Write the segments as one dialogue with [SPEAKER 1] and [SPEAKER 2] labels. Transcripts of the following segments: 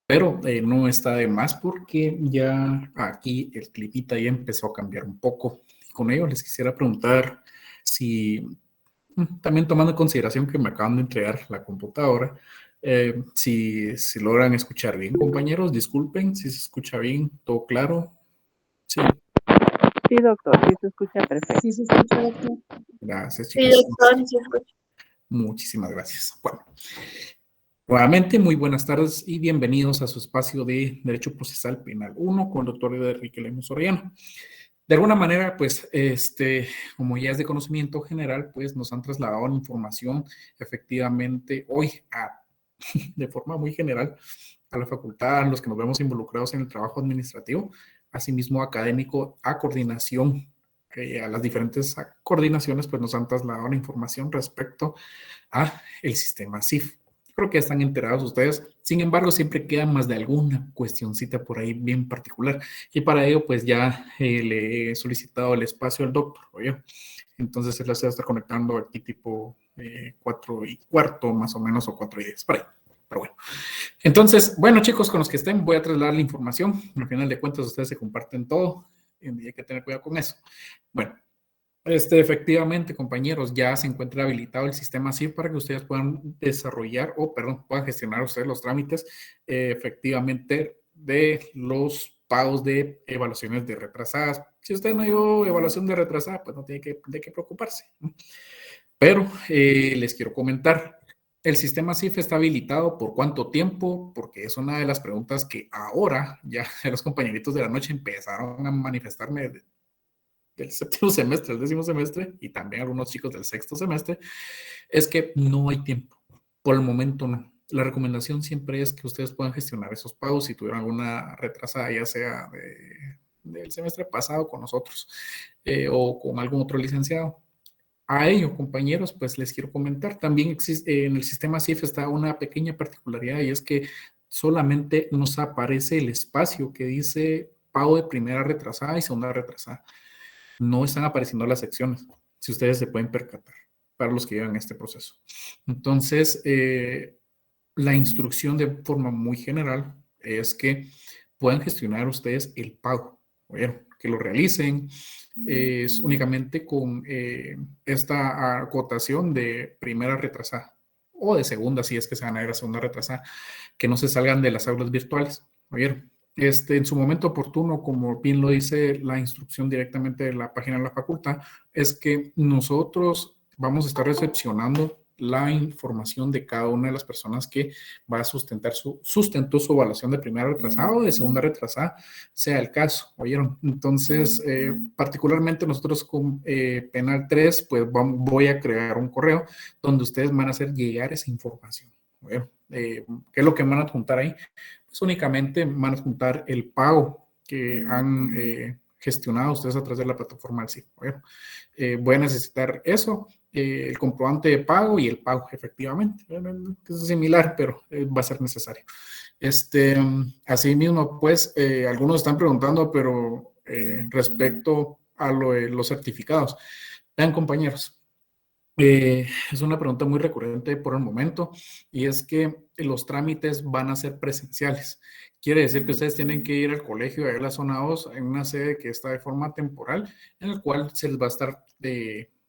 [SPEAKER 1] Pero no está de más porque ya aquí el clipita ya empezó a cambiar un poco. Y con ello les quisiera preguntar si, también tomando en consideración que me acaban de entregar la computadora, si logran escuchar bien, compañeros, disculpen si se escucha bien, todo claro. Sí,
[SPEAKER 2] Sí, doctor, sí se escucha perfecto.
[SPEAKER 3] Sí, se escucha, doctor.
[SPEAKER 1] gracias,
[SPEAKER 3] Sí,
[SPEAKER 1] chicos.
[SPEAKER 3] doctor, sí se escucha.
[SPEAKER 1] Muchísimas gracias. Bueno, nuevamente, muy buenas tardes y bienvenidos a su espacio de Derecho Procesal Penal 1 con el doctor Enrique Lemus Soriano. De alguna manera, pues, como ya es de conocimiento general, pues nos han trasladado la información efectivamente hoy de forma muy general a la facultad, los que nos vemos involucrados en el trabajo administrativo, asimismo académico, a coordinación, a las diferentes coordinaciones, pues nos han trasladado la información respecto a el sistema CIF. Creo que ya están enterados ustedes. Sin embargo, siempre queda más de alguna cuestioncita por ahí bien particular. Y para ello, pues ya le he solicitado el espacio al doctor, oye. Entonces, él se está conectando aquí tipo 4:15, más o menos, o 4:10, por ahí. Pero bueno. Entonces, bueno, chicos, con los que estén, voy a trasladar la información. Al final de cuentas, ustedes se comparten todo y hay que tener cuidado con eso. Bueno, efectivamente, compañeros, ya se encuentra habilitado el sistema CIF para que ustedes puedan desarrollar, puedan gestionar ustedes los trámites efectivamente de los pagos de evaluaciones de retrasadas. Si usted no dio evaluación de retrasada, pues no tiene de qué preocuparse. Pero les quiero comentar, ¿el sistema CIF está habilitado por cuánto tiempo? Porque es una de las preguntas que ahora ya los compañeritos de la noche empezaron a manifestarme del séptimo semestre, el décimo semestre, y también algunos chicos del sexto semestre, es que no hay tiempo. Por el momento no. La recomendación siempre es que ustedes puedan gestionar esos pagos si tuvieron alguna retrasada, ya sea del semestre pasado con nosotros o con algún otro licenciado. A ello, compañeros, pues les quiero comentar, también existe en el sistema CIF está una pequeña particularidad y es que solamente nos aparece el espacio que dice pago de primera retrasada y segunda retrasada. No están apareciendo las secciones, si ustedes se pueden percatar, para los que llevan este proceso. Entonces, la instrucción de forma muy general es que puedan gestionar ustedes el pago, bueno, que lo realicen, es únicamente con esta acotación de primera retrasada o de segunda, si es que se van a ir a segunda retrasada, que no se salgan de las aulas virtuales, ¿oyeron? En su momento oportuno, como bien lo dice la instrucción directamente de la página de la facultad, es que nosotros vamos a estar recepcionando la información de cada una de las personas que va a sustentó su evaluación de primera retrasada o de segunda retrasada, sea el caso, ¿oyeron? Entonces, particularmente nosotros con Penal 3, pues voy a crear un correo donde ustedes van a hacer llegar esa información, ¿oyeron? ¿Qué es lo que van a adjuntar ahí? Pues únicamente van a adjuntar el pago que han gestionado ustedes a través de la plataforma del sitio. Bueno, voy a necesitar eso, el comprobante de pago y el pago, efectivamente. Es similar, pero va a ser necesario. Asimismo, pues, algunos están preguntando, pero respecto a lo de los certificados. Vean, compañeros, es una pregunta muy recurrente por el momento y es que los trámites van a ser presenciales. Quiere decir que ustedes tienen que ir al colegio de la zona 2 en una sede que está de forma temporal, en el cual se les va a estar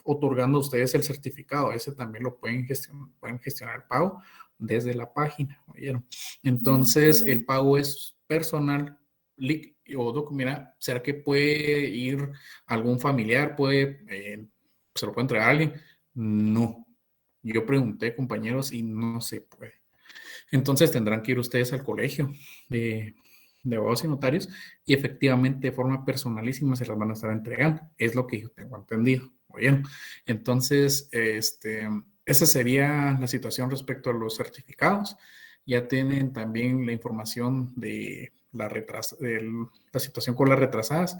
[SPEAKER 1] otorgando a ustedes el certificado. Ese también lo pueden gestionar el pago desde la página, ¿oyeron? Entonces, el pago es personal mira, ¿será que puede ir algún familiar? ¿Se lo puede entregar a alguien? No. Yo pregunté, compañeros, y no se puede. Entonces tendrán que ir ustedes al colegio de abogados y notarios y efectivamente de forma personalísima se las van a estar entregando. Es lo que yo tengo entendido. Bien. Entonces, esa sería la situación respecto a los certificados. Ya tienen también la información de la situación con las retrasadas.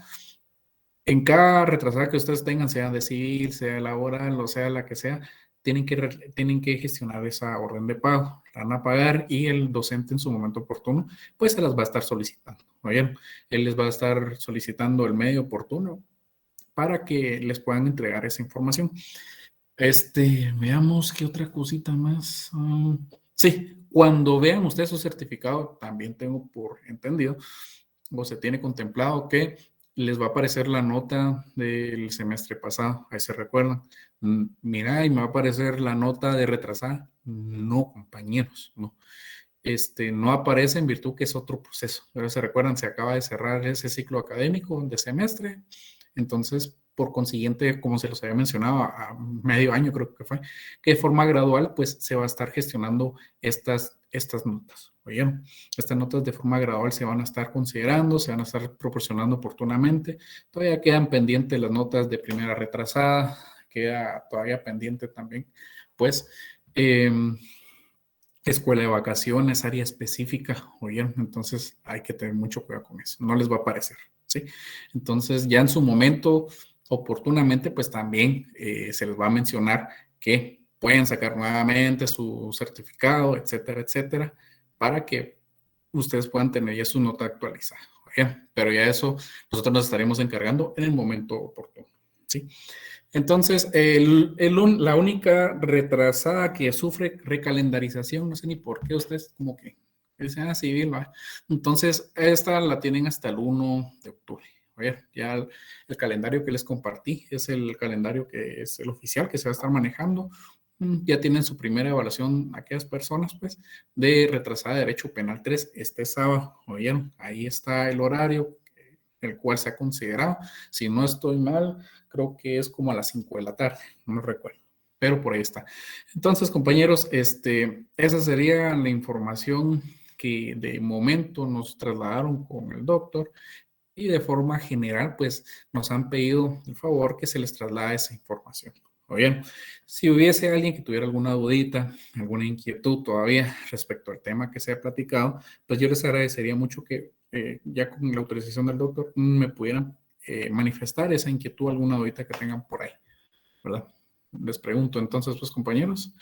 [SPEAKER 1] En cada retrasada que ustedes tengan, sea de civil, sea laboral o sea la que sea, tienen que gestionar esa orden de pago. La van a pagar y el docente en su momento oportuno, pues se las va a estar solicitando. ¿Oyeron? Él les va a estar solicitando el medio oportuno para que les puedan entregar esa información. Veamos qué otra cosita más. Sí, Cuando vean ustedes su certificado, también tengo por entendido, o se tiene contemplado que les va a aparecer la nota del semestre pasado, ahí se recuerdan. Mira, y me va a aparecer la nota de retrasada. No, compañeros, no. No aparece en virtud que es otro proceso. Pero se recuerdan, se acaba de cerrar ese ciclo académico de semestre. Entonces, por consiguiente, como se los había mencionado, a medio año creo que fue, que de forma gradual, pues se va a estar gestionando estas notas. ¿Oyeron? Estas notas de forma gradual se van a estar considerando, se van a estar proporcionando oportunamente. Todavía quedan pendientes las notas de primera retrasada, queda todavía pendiente también, pues, escuela de vacaciones, área específica, oyeron, entonces hay que tener mucho cuidado con eso, no les va a aparecer, ¿sí? Entonces ya en su momento, oportunamente, pues también se les va a mencionar que pueden sacar nuevamente su certificado, etcétera, etcétera, para que ustedes puedan tener ya su nota actualizada, ¿oyeron? Pero ya eso nosotros nos estaremos encargando en el momento oportuno, ¿sí? Entonces, la única retrasada que sufre recalendarización, no sé ni por qué ustedes como que dicen así, bien, ¿va? Entonces, esta la tienen hasta el 1 de octubre. A ver, ya el calendario que les compartí es el calendario que es el oficial que se va a estar manejando. Ya tienen su primera evaluación aquellas personas, pues, de retrasada de Derecho Penal 3 este sábado. ¿Oyeron? Ahí está el horario, el cual se ha considerado. Si no estoy mal, creo que es como a las 5 de la tarde, no recuerdo, pero por ahí está. Entonces, compañeros, esa sería la información que de momento nos trasladaron con el doctor y de forma general, pues nos han pedido el favor que se les traslade esa información. O bien, si hubiese alguien que tuviera alguna dudita, alguna inquietud todavía respecto al tema que se ha platicado, pues yo les agradecería mucho que ya con la autorización del doctor me pudieran manifestar esa inquietud, alguna dudita que tengan por ahí, ¿verdad? Les pregunto entonces, pues compañeros,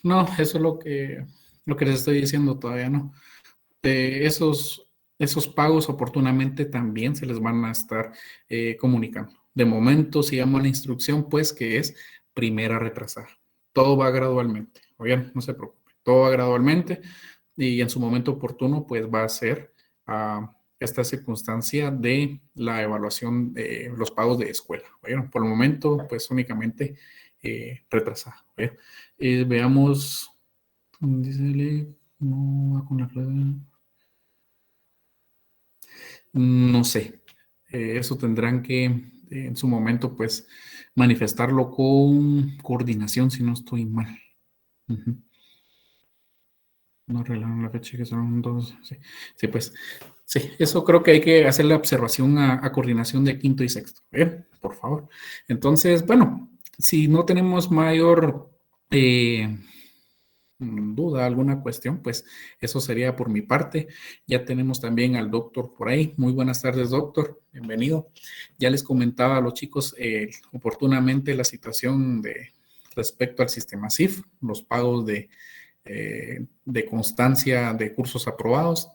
[SPEAKER 1] no, eso es lo que les estoy diciendo todavía, ¿no? Esos pagos oportunamente también se les van a estar comunicando. De momento, sigamos la instrucción, pues, que es primera retrasada. Todo va gradualmente. Oigan, no se preocupe. Todo va gradualmente y en su momento oportuno, pues, va a ser esta circunstancia de la evaluación de los pagos de escuela. Oigan, por el momento, pues, únicamente retrasada. Veamos, dice, no va con la clave. No sé, eso tendrán que en su momento pues manifestarlo con coordinación si no estoy mal. Ujú. No arreglaron la fecha que son dos. Sí, sí, pues sí, eso creo que hay que hacer la observación a coordinación de quinto y sexto. Por favor. Entonces, bueno, si no tenemos mayor duda, alguna cuestión, pues eso sería por mi parte. Ya tenemos también al doctor por ahí. Muy buenas tardes, doctor. Bienvenido. Ya les comentaba a los chicos oportunamente la situación de respecto al sistema CIF, los pagos de constancia de cursos aprobados,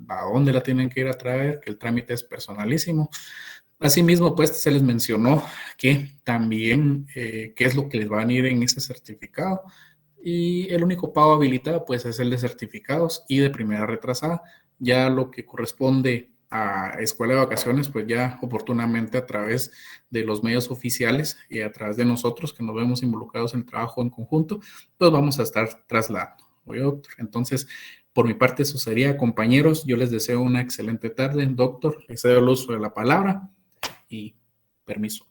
[SPEAKER 1] a dónde la tienen que ir a traer, que el trámite es personalísimo. Asimismo, pues se les mencionó que también qué es lo que les va a venir en ese certificado y el único pago habilitado pues es el de certificados y de primera retrasada. Ya lo que corresponde a escuela de vacaciones pues ya oportunamente a través de los medios oficiales y a través de nosotros que nos vemos involucrados en trabajo en conjunto, pues vamos a estar trasladando. Oye, doctor, entonces por mi parte eso sería, compañeros. Yo les deseo una excelente tarde. Doctor, les cedo el uso de la palabra y permiso.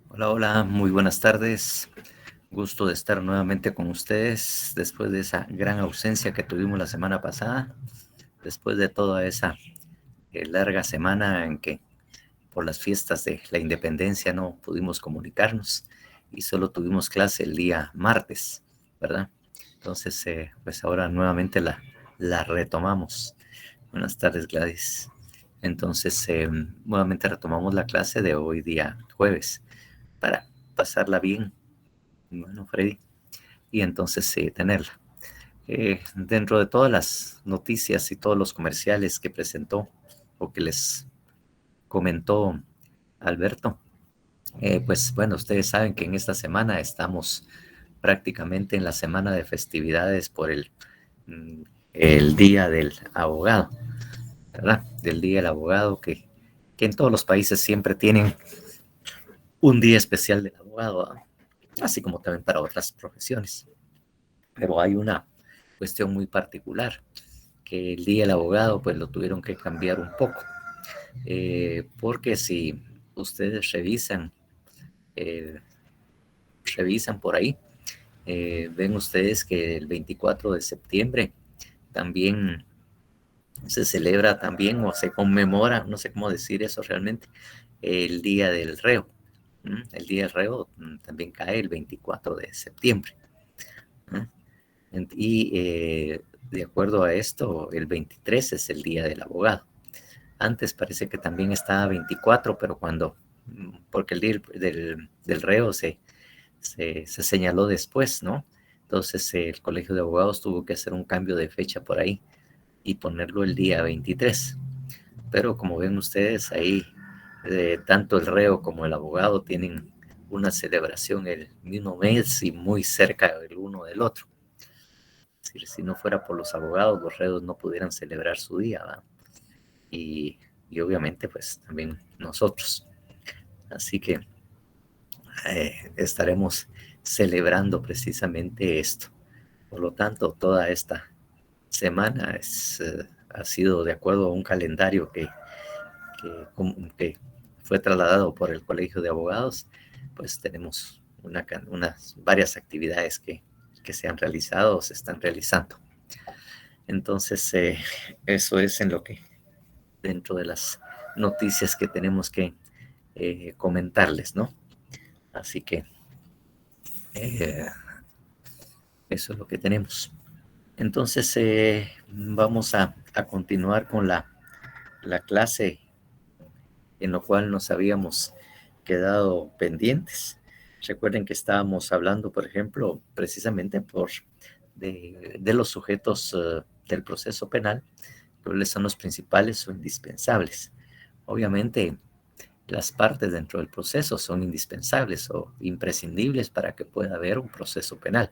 [SPEAKER 3] Hola, hola, muy buenas tardes. Gusto de estar nuevamente con ustedes después de esa gran ausencia que tuvimos la semana pasada, después de toda esa larga semana en que por las fiestas de la independencia no pudimos comunicarnos y solo tuvimos clase el día martes, ¿verdad? Entonces, pues ahora nuevamente la retomamos. Buenas tardes, Gladys. Entonces, nuevamente retomamos la clase de hoy día jueves para pasarla bien. Bueno, Freddy, y entonces tenerla. Dentro de todas las noticias y todos los comerciales que presentó o que les comentó Alberto. Pues bueno, ustedes saben que en esta semana estamos prácticamente en la semana de festividades por el Día del Abogado, ¿verdad? Del Día del Abogado, que en todos los países siempre tienen un día especial del abogado, ¿verdad? Así como también para otras profesiones. Pero hay una cuestión muy particular, que el Día del Abogado pues lo tuvieron que cambiar un poco, porque si ustedes eh, revisan por ahí, ven ustedes que el 24 de septiembre también se celebra también o se conmemora, no sé cómo decir eso realmente, el Día del Reo. El Día del Reo también cae el 24 de septiembre. Y de acuerdo a esto, el 23 es el Día del Abogado. Antes parece que también estaba 24, pero porque el Día del Reo se señaló después, ¿no? Entonces el Colegio de Abogados tuvo que hacer un cambio de fecha por ahí y ponerlo el día 23. Pero como ven ustedes ahí, tanto el reo como el abogado tienen una celebración el mismo mes y muy cerca el uno del otro. Es decir, si no fuera por los abogados, los reos no pudieran celebrar su día, ¿verdad? Y obviamente pues también nosotros. Así que estaremos celebrando precisamente esto. Por lo tanto, toda esta semana ha sido de acuerdo a un calendario que fue trasladado por el Colegio de Abogados. Pues tenemos unas varias actividades que se han realizado o se están realizando. Entonces, eso es en lo que dentro de las noticias que tenemos que comentarles, ¿no? Así que eso es lo que tenemos. Entonces, vamos a continuar con la clase en lo cual nos habíamos quedado pendientes. Recuerden que estábamos hablando, por ejemplo, precisamente de los sujetos del proceso penal, cuáles son los principales o indispensables. Obviamente, las partes dentro del proceso son indispensables o imprescindibles para que pueda haber un proceso penal,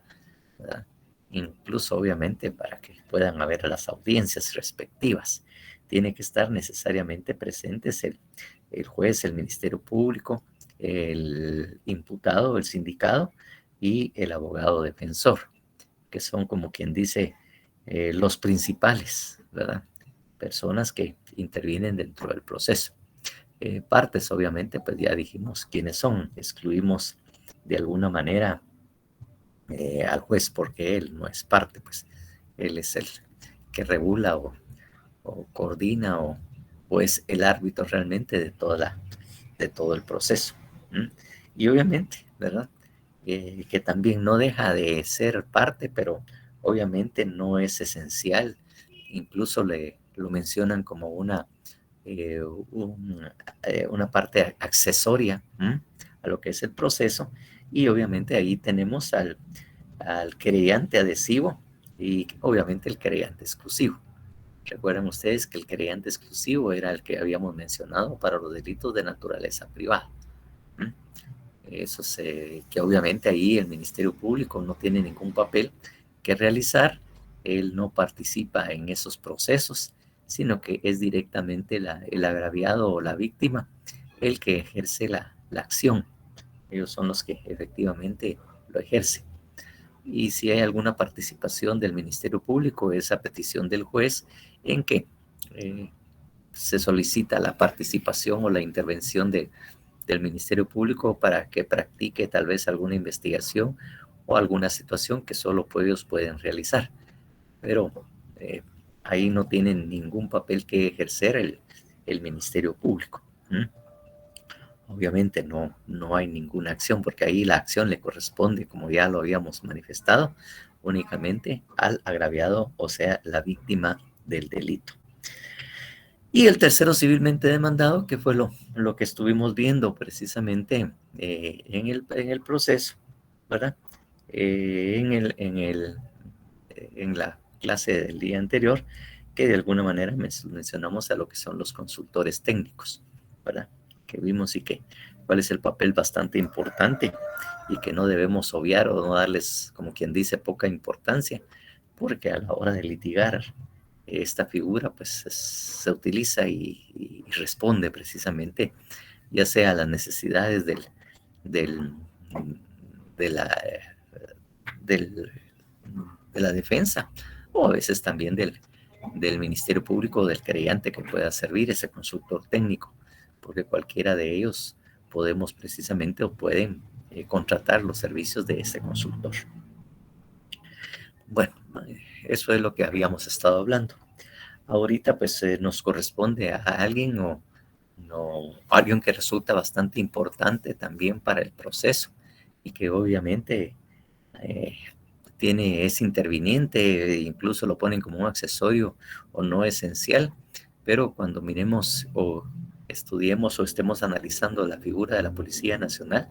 [SPEAKER 3] ¿verdad? Incluso, obviamente, para que puedan haber las audiencias respectivas. Tiene que estar necesariamente presentes el juez, el Ministerio Público, el imputado, el sindicado y el abogado defensor, que son como quien dice los principales, ¿verdad? Personas que intervienen dentro del proceso. Partes, obviamente, pues ya dijimos quiénes son. Excluimos de alguna manera al juez porque él no es parte, pues él es el que regula o coordina o es el árbitro realmente de todo el proceso. Y obviamente, ¿verdad? Que también no deja de ser parte, pero obviamente no es esencial. Incluso lo mencionan como una parte accesoria a lo que es el proceso. Y obviamente ahí tenemos al querellante adhesivo y obviamente el querellante exclusivo. Recuerden ustedes que el querellante exclusivo era el que habíamos mencionado para los delitos de naturaleza privada. Eso que obviamente ahí el Ministerio Público no tiene ningún papel que realizar, él no participa en esos procesos, sino que es directamente el agraviado o la víctima el que ejerce la acción. Ellos son los que efectivamente lo ejercen. Y si hay alguna participación del Ministerio Público, es a petición del juez en que se solicita la participación o la intervención del Ministerio Público para que practique tal vez alguna investigación o alguna situación que solo ellos pueden realizar. Pero ahí no tienen ningún papel que ejercer el Ministerio Público. Obviamente no hay ninguna acción, porque ahí la acción le corresponde, como ya lo habíamos manifestado, únicamente al agraviado, o sea, la víctima del delito. Y el tercero civilmente demandado, que fue lo que estuvimos viendo precisamente en el proceso, ¿verdad? En la clase del día anterior, que de alguna manera mencionamos a lo que son los consultores técnicos, ¿verdad? Que vimos y que cuál es el papel bastante importante y que no debemos obviar o no darles, como quien dice, poca importancia, porque a la hora de litigar esta figura pues se utiliza y responde precisamente ya sea a las necesidades de la defensa o a veces también del Ministerio Público o del creyente que pueda servir ese consultor técnico, porque cualquiera de ellos podemos precisamente o pueden contratar los servicios de ese consultor. Bueno, eso es lo que habíamos estado hablando. Ahorita pues nos corresponde a alguien alguien que resulta bastante importante también para el proceso y que obviamente es interviniente, incluso lo ponen como un accesorio o no esencial, pero cuando miremos o estudiemos o estemos analizando la figura de la Policía Nacional,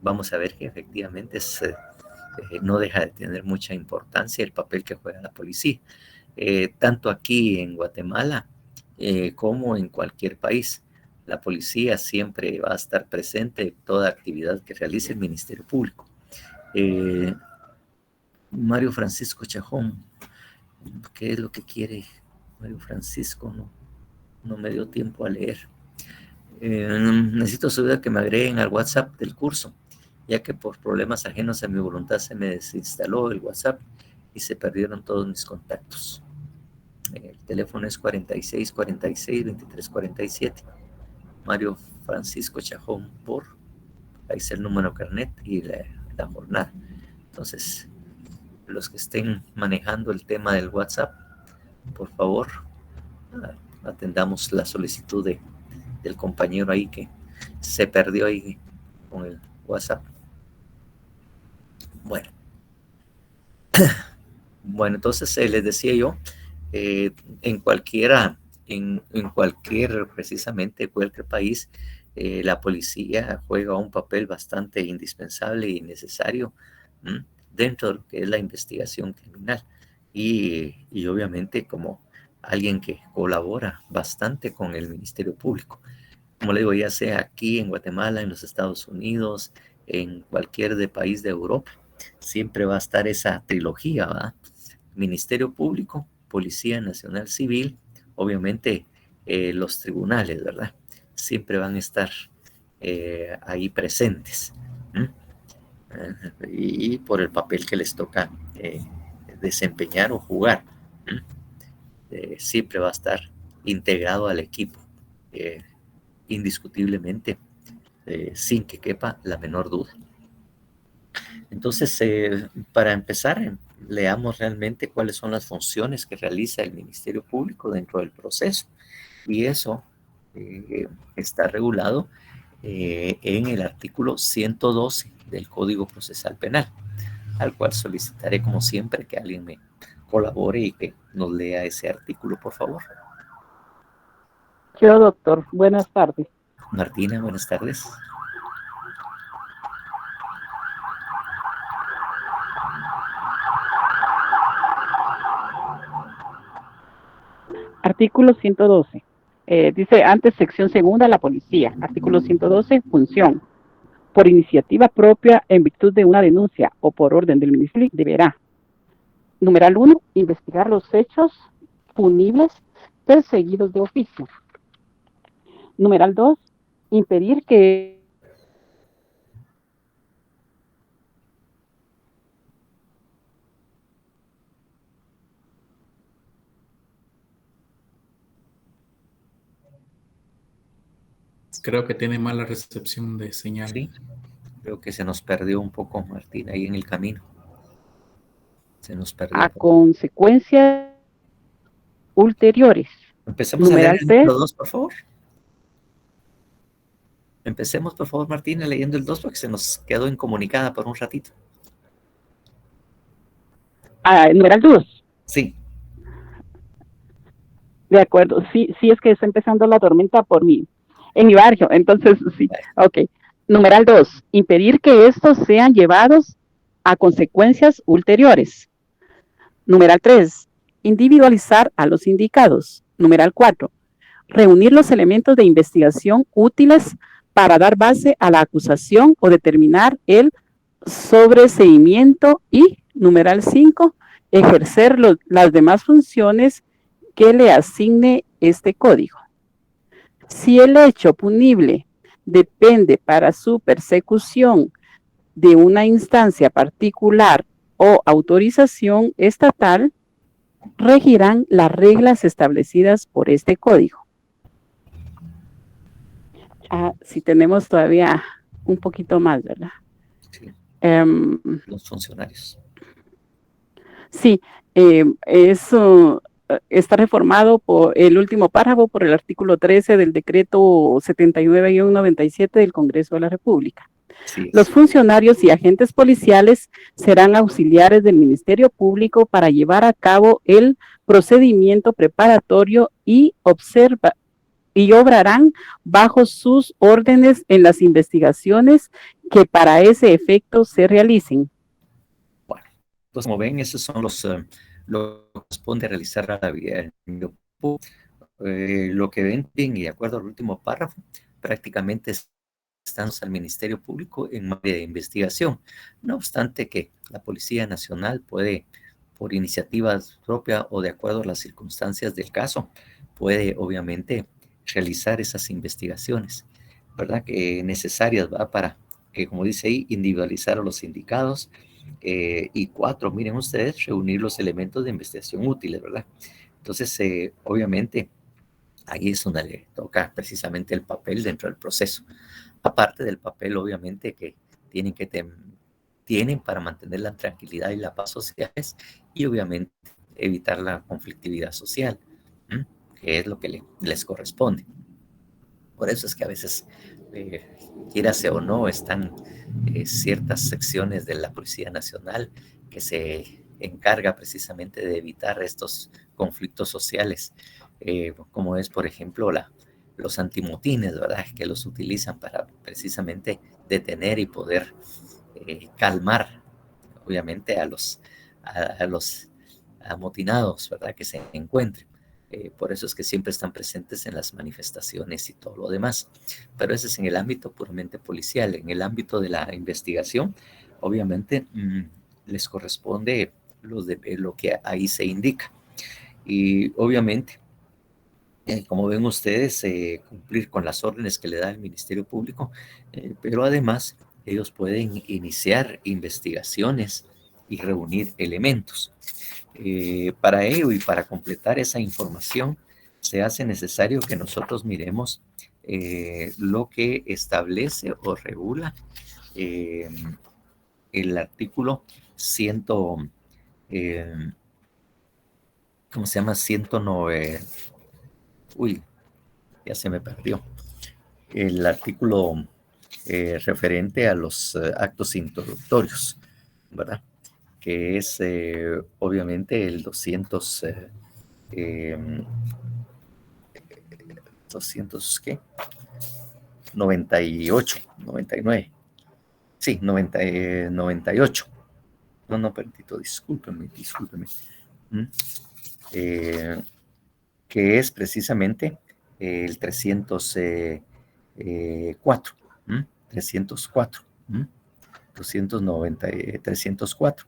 [SPEAKER 3] vamos a ver que efectivamente no deja de tener mucha importancia el papel que juega la policía, tanto aquí en Guatemala como en cualquier país. La policía siempre va a estar presente en toda actividad que realice el Ministerio Público. Mario Francisco Chajón, ¿qué es lo que quiere Mario Francisco? No me dio tiempo a leer. Necesito su ayuda que me agreguen al WhatsApp del curso, ya que por problemas ajenos a mi voluntad se me desinstaló el WhatsApp y se perdieron todos mis contactos. El teléfono es 46 46 23 47. Mario Francisco Chajón ahí está el número carnet y la jornada. Entonces, los que estén manejando el tema del WhatsApp, por favor, atendamos la solicitud del compañero ahí que se perdió ahí con el WhatsApp. Bueno, entonces les decía yo, en cualquier precisamente cualquier país, la policía juega un papel bastante indispensable y necesario dentro de lo que es la investigación criminal y obviamente como alguien que colabora bastante con el Ministerio Público. Como le digo, ya sea aquí en Guatemala, en los Estados Unidos, en cualquier país de Europa, siempre va a estar esa trilogía, ¿verdad? Ministerio Público, Policía Nacional Civil, obviamente los tribunales, ¿verdad? Siempre van a estar ahí presentes. Y por el papel que les toca desempeñar o jugar. Siempre va a estar integrado al equipo, indiscutiblemente, sin que quepa la menor duda. Entonces, para empezar, leamos realmente cuáles son las funciones que realiza el Ministerio Público dentro del proceso. Y eso está regulado en el artículo 112 del Código Procesal Penal, al cual solicitaré, como siempre, que alguien me colabore y que nos lea ese artículo, por favor.
[SPEAKER 2] Yo, doctor. Buenas tardes.
[SPEAKER 3] Martina, buenas tardes.
[SPEAKER 2] Artículo 112. Dice antes sección segunda, la policía. Artículo 112, función. Por iniciativa propia, en virtud de una denuncia o por orden del Ministerio, deberá. Numeral 1, investigar los hechos punibles perseguidos de oficio. Numeral 2, impedir que
[SPEAKER 1] Creo que tiene mala recepción de señal.
[SPEAKER 3] Sí, creo que se nos perdió un poco, Martín, ahí en el camino. Se nos perdió.
[SPEAKER 2] A consecuencias ulteriores.
[SPEAKER 3] Empecemos
[SPEAKER 2] Numeral
[SPEAKER 3] a leer el
[SPEAKER 2] 3.
[SPEAKER 3] 2, por favor. Empecemos, por favor, Martina, leyendo el 2 porque se nos quedó incomunicada por un ratito.
[SPEAKER 2] Numeral 2.
[SPEAKER 3] Sí.
[SPEAKER 2] De acuerdo. Sí, es que está empezando la tormenta en mi barrio. Entonces, sí. Ok. Numeral 2. Impedir que estos sean llevados a consecuencias ulteriores. Numeral 3. individualizar a los indicados. Numeral 4. Reunir los elementos de investigación útiles para dar base a la acusación o determinar el sobreseimiento. Y numeral 5. Ejercer las demás funciones que le asigne este código. Si el hecho punible depende para su persecución de una instancia particular o autorización estatal, regirán las reglas establecidas por este código. Si tenemos todavía un poquito más, ¿verdad?
[SPEAKER 3] Sí. Los funcionarios.
[SPEAKER 2] Sí, eso está reformado por el último párrafo por el artículo 13 del decreto 79-97 del Congreso de la República. Sí. Los funcionarios y agentes policiales serán auxiliares del Ministerio Público para llevar a cabo el procedimiento preparatorio y obrarán bajo sus órdenes en las investigaciones que para ese efecto se realicen.
[SPEAKER 3] Bueno, pues como ven, esos son lo que corresponde realizar a la vida. Lo que ven, bien, y de acuerdo al último párrafo, prácticamente estamos al Ministerio Público en materia de investigación. No obstante que la Policía Nacional puede, por iniciativa propia o de acuerdo a las circunstancias del caso, puede obviamente realizar esas investigaciones, ¿verdad? Que necesarias, ¿va? Para que, como dice ahí, individualizar a los indicados. Y 4, miren ustedes, reunir los elementos de investigación útiles, ¿verdad? Entonces, obviamente, ahí es donde le toca precisamente el papel dentro del proceso. Aparte del papel, obviamente, que tienen para mantener la tranquilidad y la paz sociales y, obviamente, evitar la conflictividad social, que es lo que les corresponde. Por eso es que a veces, quírase o no, están ciertas secciones de la Policía Nacional que se encarga precisamente de evitar estos conflictos sociales, como es, por ejemplo, los antimotines, ¿verdad? Que los utilizan para precisamente detener y poder calmar, obviamente, a los amotinados, ¿verdad? Que se encuentren. Por eso es que siempre están presentes en las manifestaciones y todo lo demás. Pero ese es en el ámbito puramente policial. En el ámbito de la investigación, obviamente, les corresponde lo que ahí se indica. Y obviamente, como ven ustedes, cumplir con las órdenes que le da el Ministerio Público, pero además ellos pueden iniciar investigaciones y reunir elementos. Para ello y para completar esa información, se hace necesario que nosotros miremos lo que establece o regula el artículo 100, ¿cómo se llama? 109. Uy, ya se me perdió. El artículo referente a los actos introductorios, ¿verdad? Que es obviamente el 200, ¿qué? 98, 99. Sí, 98. No, perdito, discúlpeme. Que es precisamente el 304. 304. 304.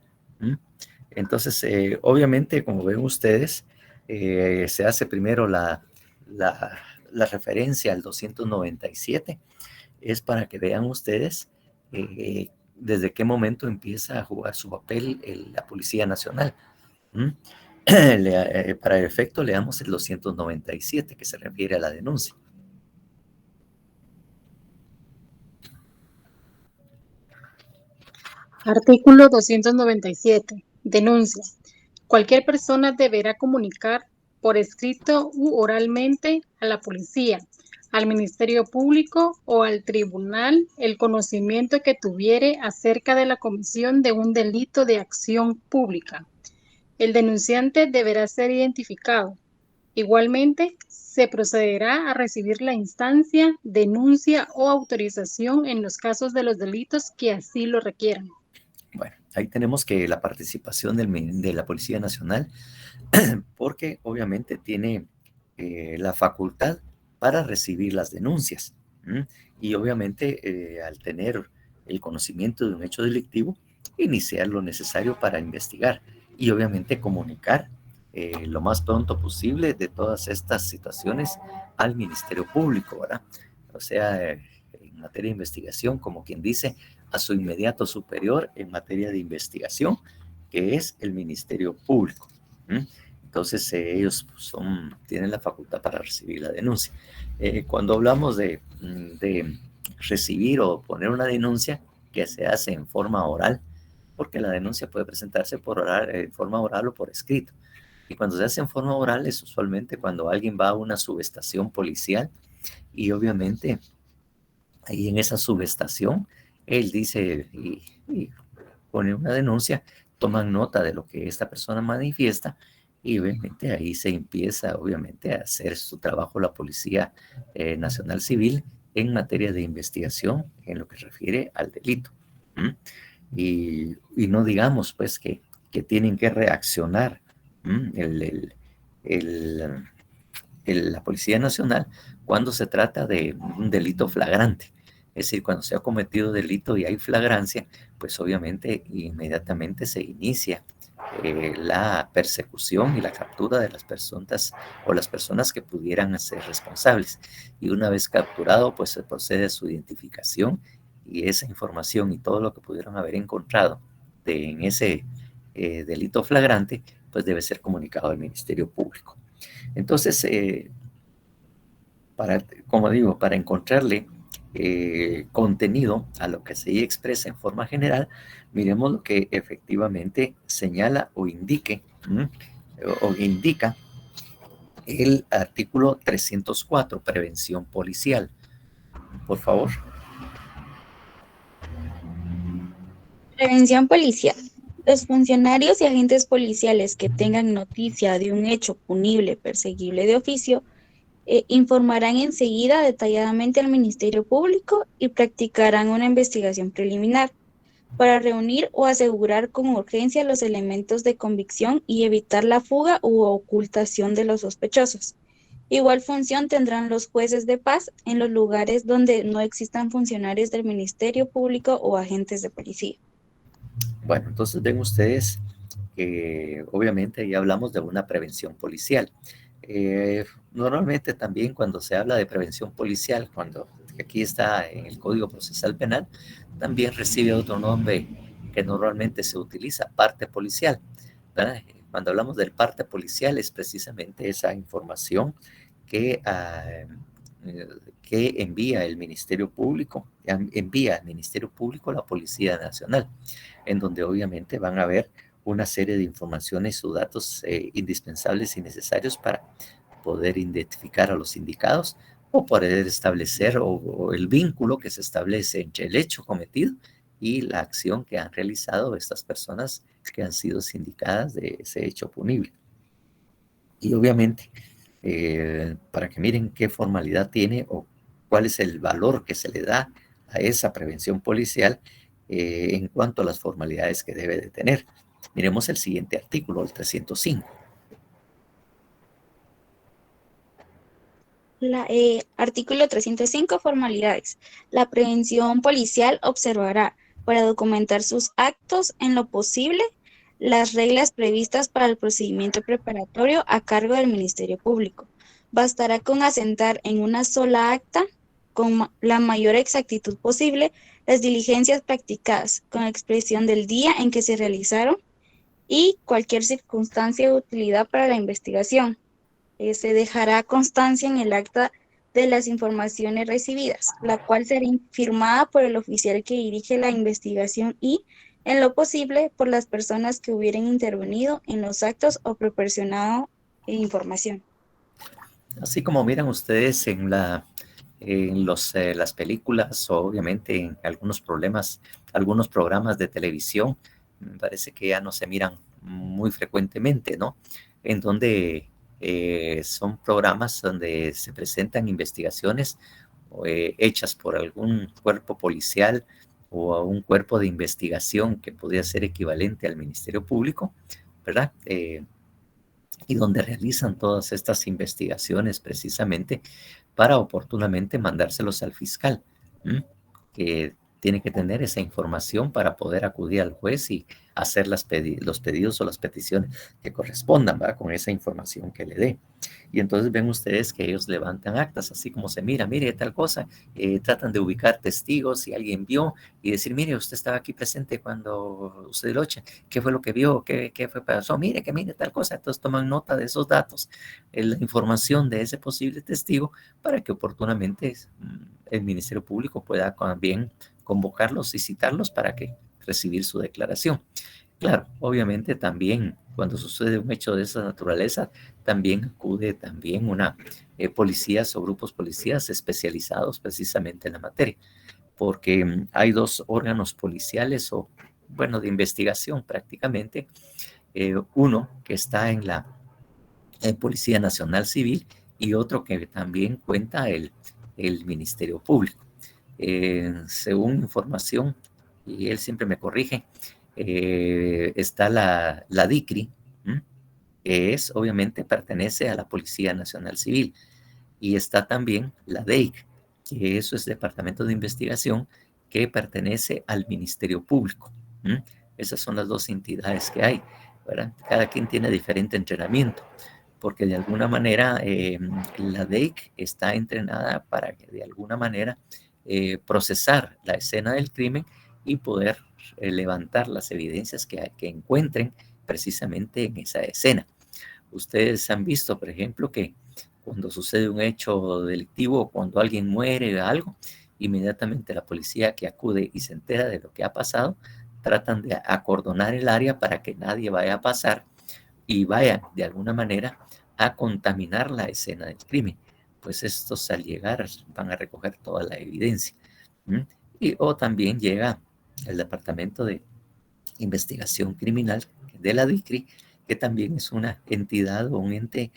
[SPEAKER 3] Entonces, obviamente, como ven ustedes, se hace primero la referencia al 297, es para que vean ustedes desde qué momento empieza a jugar su papel la Policía Nacional. Para el efecto, leamos el 297, que se refiere a la denuncia.
[SPEAKER 4] Artículo 297. Denuncia. Cualquier persona deberá comunicar por escrito u oralmente a la policía, al Ministerio Público o al tribunal el conocimiento que tuviere acerca de la comisión de un delito de acción pública. El denunciante deberá ser identificado. Igualmente, se procederá a recibir la instancia, denuncia o autorización en los casos de los delitos que así lo requieran.
[SPEAKER 3] Bueno, ahí tenemos que la participación de la Policía Nacional, porque obviamente tiene la facultad para recibir las denuncias. ¿M? Y obviamente al tener el conocimiento de un hecho delictivo, iniciar lo necesario para investigar y obviamente comunicar lo más pronto posible de todas estas situaciones al Ministerio Público, ¿verdad? O sea, en materia de investigación, como quien dice, a su inmediato superior en materia de investigación, que es el Ministerio Público. ¿M? Entonces ellos tienen la facultad para recibir la denuncia. Cuando hablamos de recibir o poner una denuncia que se hace en forma oral, porque la denuncia puede presentarse en forma oral o por escrito. Y cuando se hace en forma oral es usualmente cuando alguien va a una subestación policial y obviamente ahí en esa subestación él dice y pone una denuncia, toman nota de lo que esta persona manifiesta y obviamente ahí se empieza obviamente a hacer su trabajo la Policía Nacional Civil en materia de investigación en lo que refiere al delito. ¿Mm? Y no digamos pues que tienen que reaccionar la Policía Nacional cuando se trata de un delito flagrante. Es decir, cuando se ha cometido delito y hay flagrancia, pues obviamente inmediatamente se inicia la persecución y la captura de las personas o las personas que pudieran ser responsables. Y una vez capturado, pues se procede a su identificación y esa información y todo lo que pudieron haber encontrado en ese delito flagrante, pues debe ser comunicado al Ministerio Público. Entonces, como digo, para encontrarle contenido a lo que se expresa en forma general, miremos lo que efectivamente señala o indica el artículo 304, prevención policial. Por favor.
[SPEAKER 5] Prevención policial. Los funcionarios y agentes policiales que tengan noticia de un hecho punible, perseguible de oficio, informarán enseguida detalladamente al Ministerio Público y practicarán una investigación preliminar para reunir o asegurar con urgencia los elementos de convicción y evitar la fuga u ocultación de los sospechosos. Igual función tendrán los jueces de paz en los lugares donde no existan funcionarios del Ministerio Público o agentes de policía.
[SPEAKER 3] Bueno, entonces ven ustedes que obviamente ya hablamos de una prevención policial. Normalmente también cuando se habla de prevención policial, cuando aquí está en el Código Procesal Penal, también recibe otro nombre que normalmente se utiliza, parte policial, ¿verdad? Cuando hablamos del parte policial es precisamente esa información que envía el Ministerio Público, envía al Ministerio Público la Policía Nacional, en donde obviamente van a ver una serie de informaciones o datos indispensables y necesarios para poder identificar a los indicados o poder establecer o el vínculo que se establece entre el hecho cometido y la acción que han realizado estas personas que han sido sindicadas de ese hecho punible. Y obviamente, para que miren qué formalidad tiene o cuál es el valor que se le da a esa prevención policial en cuanto a las formalidades que debe de tener. Miremos el siguiente artículo, el 305.
[SPEAKER 5] Artículo 305, formalidades. La prevención policial observará, para documentar sus actos en lo posible, las reglas previstas para el procedimiento preparatorio a cargo del Ministerio Público. Bastará con asentar en una sola acta, con la mayor exactitud posible, las diligencias practicadas, con expresión del día en que se realizaron y cualquier circunstancia de utilidad para la investigación. Se dejará constancia en el acta de las informaciones recibidas, la cual será firmada por el oficial que dirige la investigación y, en lo posible, por las personas que hubieran intervenido en los actos o proporcionado información.
[SPEAKER 3] Así como miran ustedes en las películas o obviamente en algunos programas de televisión, me parece que ya no se miran muy frecuentemente, ¿no? En donde son programas donde se presentan investigaciones hechas por algún cuerpo policial o a un cuerpo de investigación que podría ser equivalente al Ministerio Público, ¿verdad? Y donde realizan todas estas investigaciones precisamente para oportunamente mandárselos al fiscal, que tiene que tener esa información para poder acudir al juez y hacer los pedidos o las peticiones que correspondan, ¿verdad? Con esa información que le dé. Y entonces ven ustedes que ellos levantan actas, así como se mire tal cosa, tratan de ubicar testigos si alguien vio y decir, mire, usted estaba aquí presente cuando usted lo echa, ¿qué fue lo que vio? ¿Qué pasó? Mire tal cosa. Entonces toman nota de esos datos, la información de ese posible testigo, para que oportunamente el Ministerio Público pueda también convocarlos y citarlos para que recibir su declaración. Claro, obviamente también cuando sucede un hecho de esa naturaleza, también acude también una policías o grupos policías especializados precisamente en la materia, porque hay dos órganos policiales o, bueno, de investigación prácticamente. Uno que está en la Policía Nacional Civil y otro que también cuenta el Ministerio Público. Según información, y él siempre me corrige, está la DICRI, que obviamente pertenece a la Policía Nacional Civil, y está también la DEIC, que eso es Departamento de Investigación, que pertenece al Ministerio Público. Esas son las dos entidades que hay, ¿verdad? Cada quien tiene diferente entrenamiento, porque de alguna manera la DEIC está entrenada para que de alguna manera procesar la escena del crimen y poder levantar las evidencias que encuentren precisamente en esa escena. Ustedes han visto, por ejemplo, que cuando sucede un hecho delictivo, cuando alguien muere o algo, inmediatamente la policía que acude y se entera de lo que ha pasado, tratan de acordonar el área para que nadie vaya a pasar y vaya de alguna manera a contaminar la escena del crimen. Pues estos al llegar van a recoger toda la evidencia. O también llega el Departamento de Investigación Criminal de la DICRI, que también es una entidad o un ente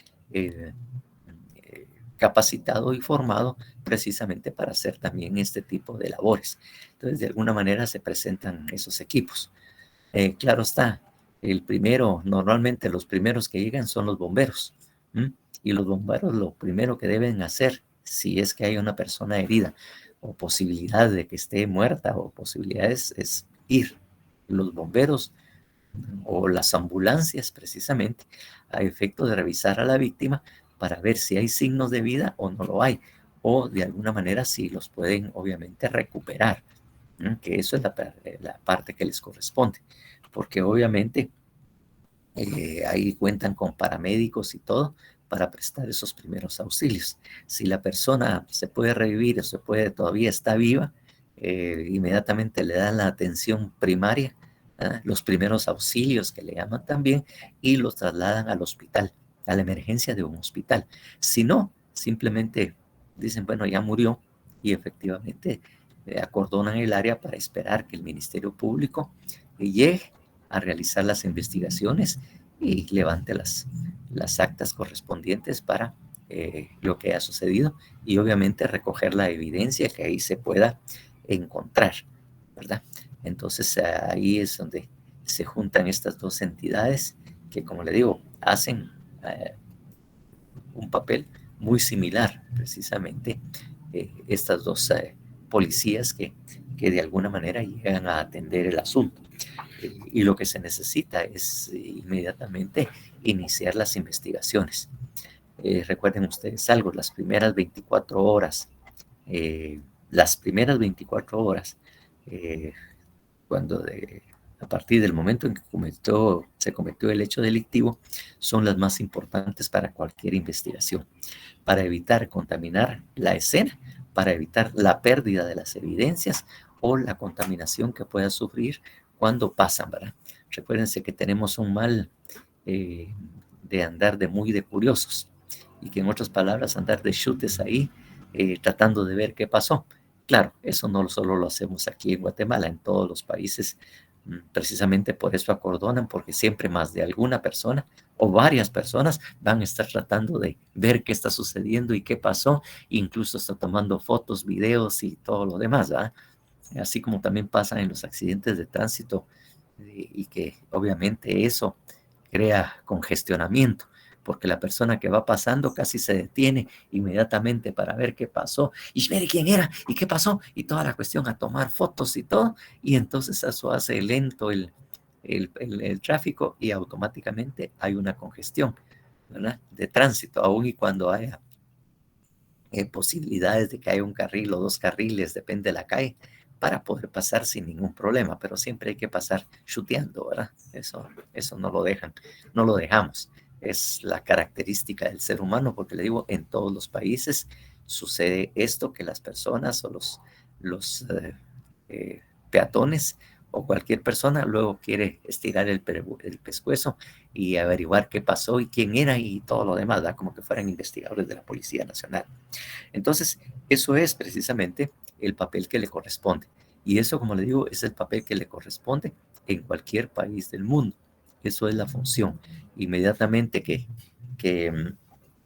[SPEAKER 3] capacitado y formado precisamente para hacer también este tipo de labores. Entonces, de alguna manera se presentan esos equipos. Claro está, normalmente los primeros que llegan son los bomberos. Y los bomberos lo primero que deben hacer, si es que hay una persona herida o posibilidad de que esté muerta o posibilidades, es ir. Los bomberos o las ambulancias precisamente a efecto de revisar a la víctima para ver si hay signos de vida o no lo hay, o de alguna manera si los pueden obviamente recuperar, que eso es la parte que les corresponde, porque obviamente ahí cuentan con paramédicos y todo para prestar esos primeros auxilios. Si la persona se puede revivir o todavía está viva, inmediatamente le dan la atención primaria, los primeros auxilios que le llaman también, y los trasladan al hospital, a la emergencia de un hospital. Si no, simplemente dicen, bueno, ya murió, y efectivamente acordonan el área para esperar que el Ministerio Público llegue a realizar las investigaciones y levante las actas correspondientes para lo que ha sucedido, y obviamente recoger la evidencia que ahí se pueda encontrar, ¿verdad? Entonces ahí es donde se juntan estas dos entidades que, como le digo, hacen un papel muy similar, precisamente estas dos policías que de alguna manera llegan a atender el asunto. Y lo que se necesita es inmediatamente iniciar las investigaciones. Recuerden ustedes algo, las primeras 24 horas, cuando a partir del momento en que se cometió el hecho delictivo, son las más importantes para cualquier investigación, para evitar contaminar la escena, para evitar la pérdida de las evidencias o la contaminación que pueda sufrir cuando pasan, ¿verdad? Recuérdense que tenemos un mal de andar muy de curiosos, y que en otras palabras andar de chutes ahí, tratando de ver qué pasó. Claro, eso no solo lo hacemos aquí en Guatemala, en todos los países, precisamente por eso acordonan, porque siempre más de alguna persona o varias personas van a estar tratando de ver qué está sucediendo y qué pasó, incluso está tomando fotos, videos y todo lo demás, ¿verdad? así como también pasa en los accidentes de tránsito, y que obviamente eso crea congestionamiento, porque la persona que va pasando casi se detiene inmediatamente para ver qué pasó, y ver quién era, y qué pasó, y toda la cuestión, a tomar fotos y todo, y entonces eso hace lento el tráfico, y automáticamente hay una congestión, ¿verdad?, de tránsito, aun y cuando haya posibilidades de que haya un carril o dos carriles, depende de la calle, para poder pasar sin ningún problema, pero siempre hay que pasar chuteando, ¿verdad? Eso no lo dejan, no lo dejamos. Es la característica del ser humano, porque le digo, en todos los países sucede esto, que las personas o los peatones o cualquier persona luego quiere estirar el pescuezo y averiguar qué pasó y quién era y todo lo demás, ¿verdad? Como que fueran investigadores de la Policía Nacional. Entonces, eso es precisamente el papel que le corresponde. Y eso, como le digo, es el papel que le corresponde en cualquier país del mundo. Eso es la función. Inmediatamente que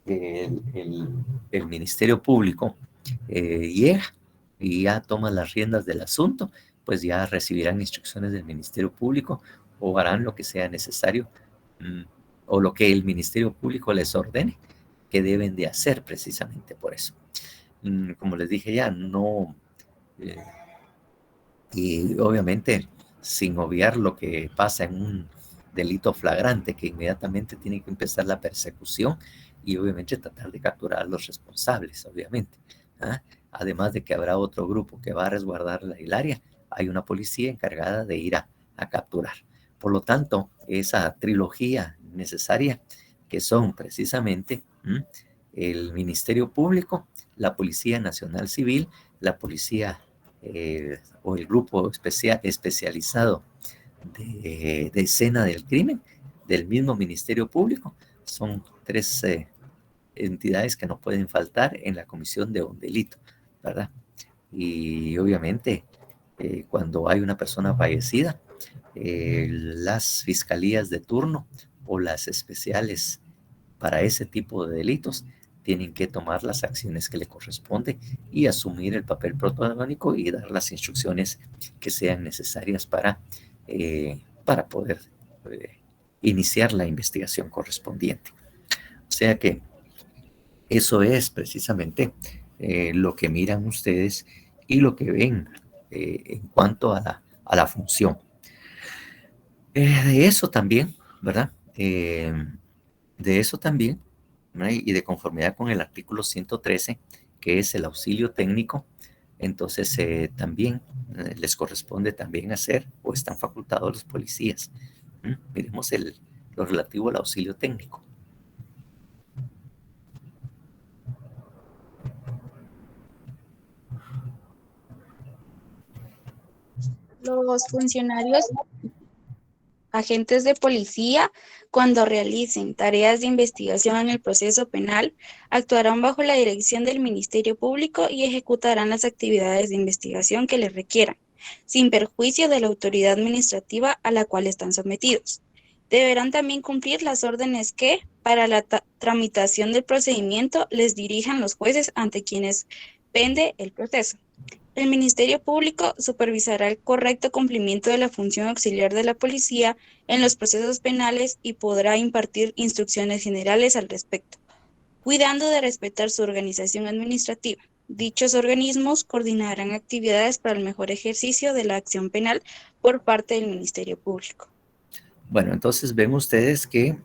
[SPEAKER 3] el Ministerio Público llega y ya toma las riendas del asunto, pues ya recibirán instrucciones del Ministerio Público o harán lo que sea necesario, o lo que el Ministerio Público les ordene que deben de hacer precisamente por eso. Como les dije ya, no, y obviamente sin obviar lo que pasa en un delito flagrante, que inmediatamente tiene que empezar la persecución y obviamente tratar de capturar a los responsables, obviamente. ¿Ah? Además de que habrá otro grupo que va a resguardar el área, hay una policía encargada de ir a capturar. Por lo tanto, esa trilogía necesaria, que son precisamente el Ministerio Público, la Policía Nacional Civil, la Policía o el grupo especializado de escena del crimen del mismo Ministerio Público, son tres entidades que no pueden faltar en la comisión de un delito, ¿verdad? Y obviamente cuando hay una persona fallecida, las fiscalías de turno o las especiales para ese tipo de delitos tienen que tomar las acciones que le corresponde y asumir el papel protagónico y dar las instrucciones que sean necesarias para poder iniciar la investigación correspondiente. O sea que eso es precisamente lo que miran ustedes y lo que ven en cuanto a la función. De eso también, ¿verdad? De eso también, ¿verdad? Y de conformidad con el artículo 113, que es el auxilio técnico, entonces también les corresponde también hacer, o están facultados los policías. Miremos lo relativo al auxilio técnico.
[SPEAKER 5] Los funcionarios, agentes de policía, cuando realicen tareas de investigación en el proceso penal, actuarán bajo la dirección del Ministerio Público y ejecutarán las actividades de investigación que les requieran, sin perjuicio de la autoridad administrativa a la cual están sometidos. Deberán también cumplir las órdenes que, para la tramitación del procedimiento, les dirijan los jueces ante quienes pende el proceso. El Ministerio Público supervisará el correcto cumplimiento de la función auxiliar de la policía en los procesos penales y podrá impartir instrucciones generales al respecto, cuidando de respetar su organización administrativa. Dichos organismos coordinarán actividades para el mejor ejercicio de la acción penal por parte del Ministerio Público.
[SPEAKER 3] Bueno, entonces ven ustedes que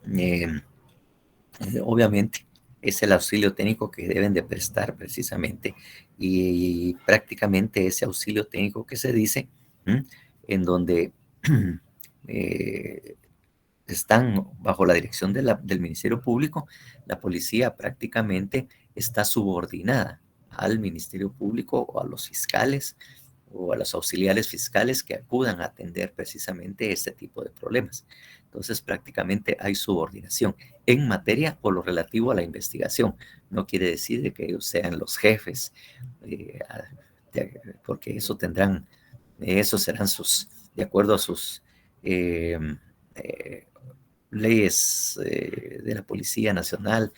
[SPEAKER 3] obviamente es el auxilio técnico que deben de prestar precisamente, y prácticamente ese auxilio técnico que se dice, en donde están bajo la dirección del Ministerio Público, la policía prácticamente está subordinada al Ministerio Público o a los fiscales o a los auxiliares fiscales que acudan a atender precisamente este tipo de problemas. Entonces, prácticamente hay subordinación en materia por lo relativo a la investigación. No quiere decir de que ellos sean los jefes, porque eso serán de acuerdo a sus leyes de la Policía Nacional,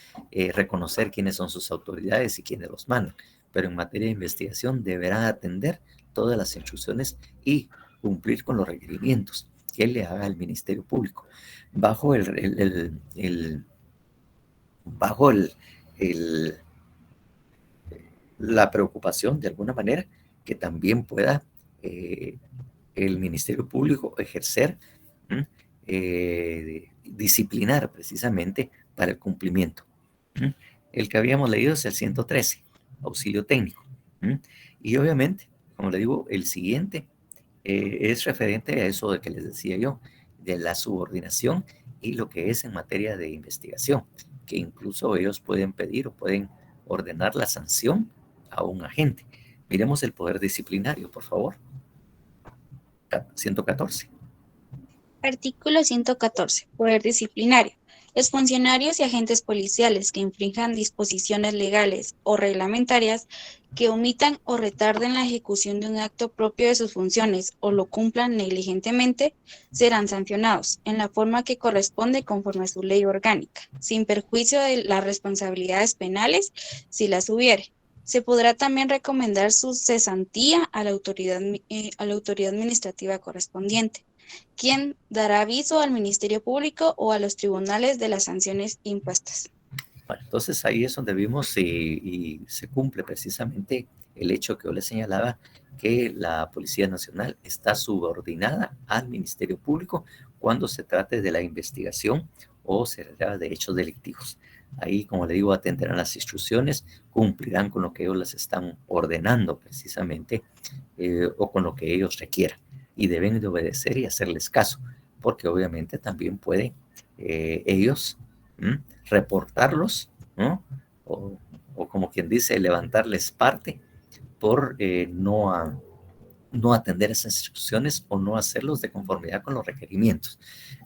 [SPEAKER 3] reconocer quiénes son sus autoridades y quiénes los mandan. pero en materia de investigación deberá atender todas las instrucciones y cumplir con los requerimientos que le haga el Ministerio Público, bajo bajo la preocupación, de alguna manera, que también pueda el Ministerio Público ejercer, disciplinar precisamente para el cumplimiento. El que habíamos leído es el 113, auxilio técnico. Y obviamente, como le digo, el siguiente es referente a eso de que les decía yo, de la subordinación y lo que es en materia de investigación, que incluso ellos pueden pedir o pueden ordenar la sanción a un agente. Miremos el poder disciplinario, por favor. 114.
[SPEAKER 5] Artículo 114. Poder disciplinario. Los funcionarios y agentes policiales que infrinjan disposiciones legales o reglamentarias, que omitan o retarden la ejecución de un acto propio de sus funciones o lo cumplan negligentemente, serán sancionados en la forma que corresponde conforme a su ley orgánica, sin perjuicio de las responsabilidades penales si las hubiere. Se podrá también recomendar su cesantía a la autoridad administrativa correspondiente, quien dará aviso al Ministerio Público o a los tribunales de las sanciones impuestas.
[SPEAKER 3] Bueno, entonces ahí es donde vimos y se cumple precisamente el hecho que yo les señalaba, que la Policía Nacional está subordinada al Ministerio Público cuando se trate de la investigación o se trata de hechos delictivos. Ahí, como le digo, atenderán las instrucciones, cumplirán con lo que ellos les están ordenando precisamente o con lo que ellos requieran. Y deben de obedecer y hacerles caso, porque obviamente también pueden ellos reportarlos, ¿no? O como quien dice, levantarles parte por no atender esas instrucciones o no hacerlos de conformidad con los requerimientos.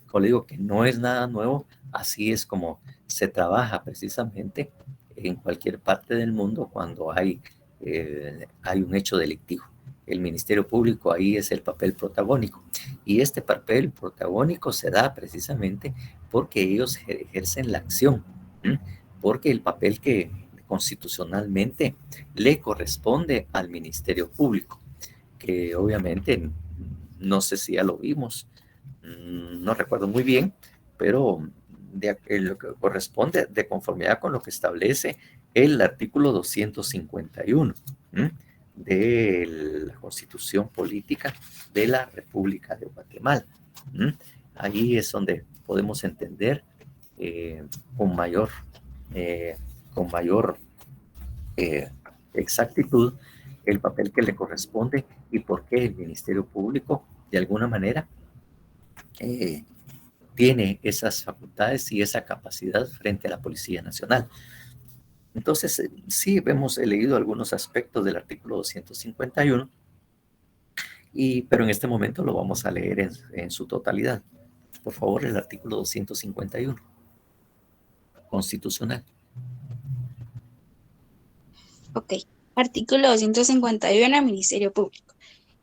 [SPEAKER 3] Como le digo, que no es nada nuevo, así es como se trabaja precisamente en cualquier parte del mundo cuando hay un hecho delictivo. El Ministerio Público ahí es el papel protagónico. Y este papel protagónico se da precisamente porque ellos ejercen la acción, porque el papel que constitucionalmente le corresponde al Ministerio Público, que obviamente, no sé si ya lo vimos, no recuerdo muy bien, pero lo que corresponde de conformidad con lo que establece el artículo 251, de la Constitución Política de la República de Guatemala. Ahí es donde podemos entender con mayor exactitud el papel que le corresponde y por qué el Ministerio Público, de alguna manera, tiene esas facultades y esa capacidad frente a la Policía Nacional. Entonces, sí, he leído algunos aspectos del artículo 251, pero en este momento lo vamos a leer en su totalidad. Por favor, el artículo 251, constitucional.
[SPEAKER 5] Ok. Artículo 251, Ministerio Público.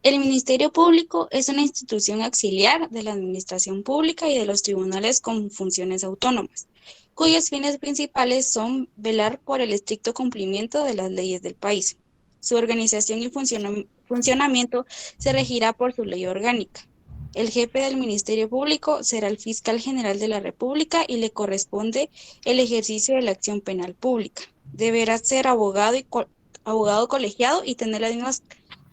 [SPEAKER 5] El Ministerio Público es una institución auxiliar de la administración pública y de los tribunales con funciones autónomas, cuyos fines principales son velar por el estricto cumplimiento de las leyes del país. Su organización y funcionamiento se regirá por su ley orgánica. El jefe del Ministerio Público será el fiscal general de la República y le corresponde el ejercicio de la acción penal pública. Deberá ser abogado colegiado y tener las mismas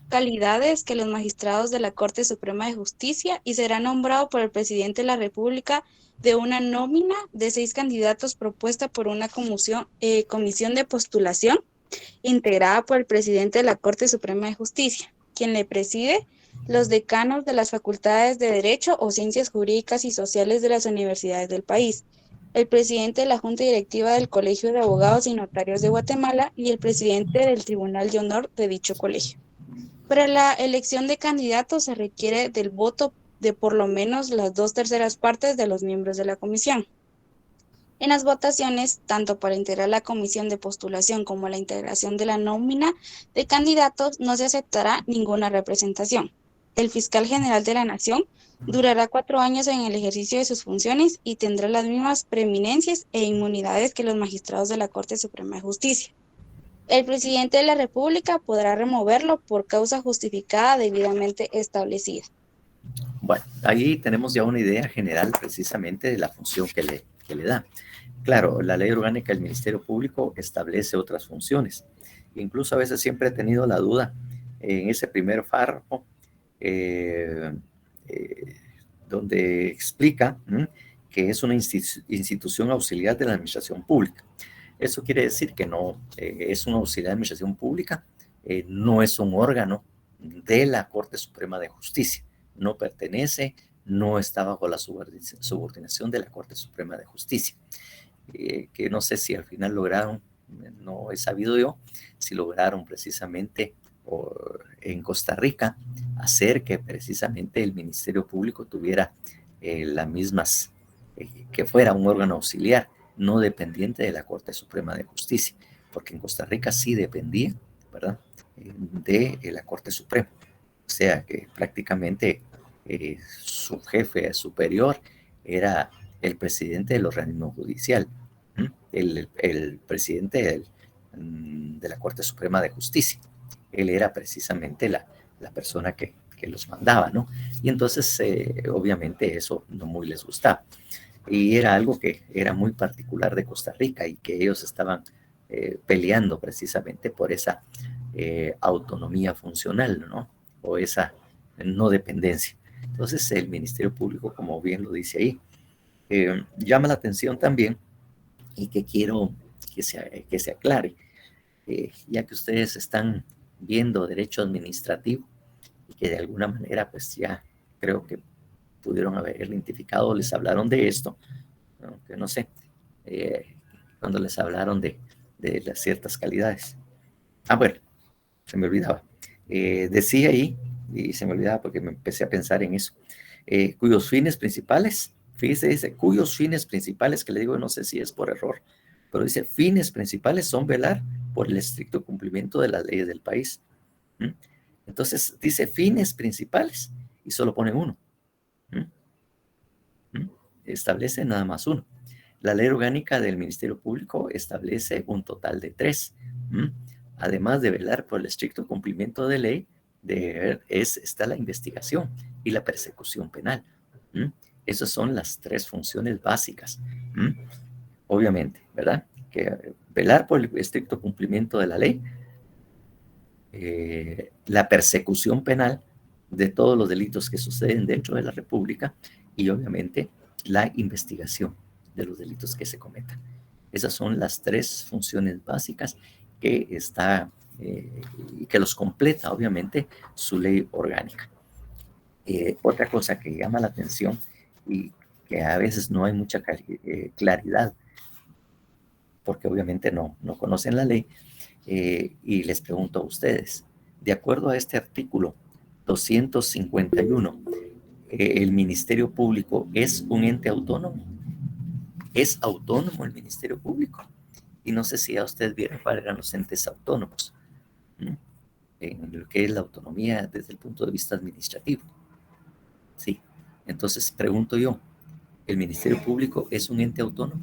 [SPEAKER 5] calidades que los magistrados de la Corte Suprema de Justicia y será nombrado por el presidente de la República de una nómina de 6 candidatos propuesta por una comisión de postulación integrada por el presidente de la Corte Suprema de Justicia, quien le preside, los decanos de las facultades de Derecho o Ciencias Jurídicas y Sociales de las universidades del país, el presidente de la Junta Directiva del Colegio de Abogados y Notarios de Guatemala y el presidente del Tribunal de Honor de dicho colegio. Para la elección de candidatos se requiere del voto de por lo menos las 2/3 partes de los miembros de la comisión. En las votaciones, tanto para integrar la comisión de postulación como la integración de la nómina de candidatos, no se aceptará ninguna representación. El fiscal general de la Nación durará 4 años en el ejercicio de sus funciones y tendrá las mismas preeminencias e inmunidades que los magistrados de la Corte Suprema de Justicia. El presidente de la República podrá removerlo por causa justificada debidamente establecida.
[SPEAKER 3] Bueno, ahí tenemos ya una idea general precisamente de la función que le da. Claro, la ley orgánica del Ministerio Público establece otras funciones. Incluso a veces siempre he tenido la duda en ese primer párrafo eh, eh, donde explica que es una institución auxiliar de la administración pública. Eso quiere decir que no es una auxiliar de administración pública, no es un órgano de la Corte Suprema de Justicia, no pertenece, no está bajo la subordinación de la Corte Suprema de Justicia. Que no sé si al final lograron, no he sabido yo, si lograron precisamente en Costa Rica hacer que precisamente el Ministerio Público tuviera las mismas, que fuera un órgano auxiliar, no dependiente de la Corte Suprema de Justicia, porque en Costa Rica sí dependía, ¿verdad?, de la Corte Suprema. O sea que prácticamente su jefe superior era el presidente del organismo judicial, el presidente de la Corte Suprema de Justicia. Él era precisamente la persona que los mandaba, ¿no? Y entonces, obviamente, eso no muy les gustaba. Y era algo que era muy particular de Costa Rica y que ellos estaban peleando precisamente por esa autonomía funcional, ¿no? O esa no dependencia. Entonces, el Ministerio Público, como bien lo dice ahí, llama la atención también y que quiero que se aclare, ya que ustedes están viendo derecho administrativo y que de alguna manera pues ya creo que pudieron haber identificado, les hablaron de esto, aunque no sé, cuando les hablaron de las ciertas calidades. Bueno, se me olvidaba. Decía ahí, y se me olvidaba porque me empecé a pensar en eso, cuyos fines principales, fíjese, dice, cuyos fines principales, que le digo, no sé si es por error, pero dice, fines principales son velar por el estricto cumplimiento de las leyes del país. Entonces, dice fines principales y solo pone uno. Establece nada más uno. La ley orgánica del Ministerio Público establece un total de 3. Además de velar por el estricto cumplimiento de ley, está la investigación y la persecución penal. Esas son las 3 funciones básicas. Obviamente, ¿verdad? Que velar por el estricto cumplimiento de la ley, la persecución penal de todos los delitos que suceden dentro de la República y obviamente la investigación de los delitos que se cometan. Esas son las 3 funciones básicas que está y que los completa obviamente su ley orgánica. Otra cosa que llama la atención y que a veces no hay mucha claridad, porque obviamente no conocen la ley, y les pregunto a ustedes, de acuerdo a este artículo 251, ¿el Ministerio Público es un ente autónomo? ¿Es autónomo el Ministerio Público? Y no sé si a ustedes vieron cuáles eran los entes autónomos, en lo que es la autonomía desde el punto de vista administrativo. Sí, entonces pregunto yo, ¿el Ministerio Público es un ente autónomo?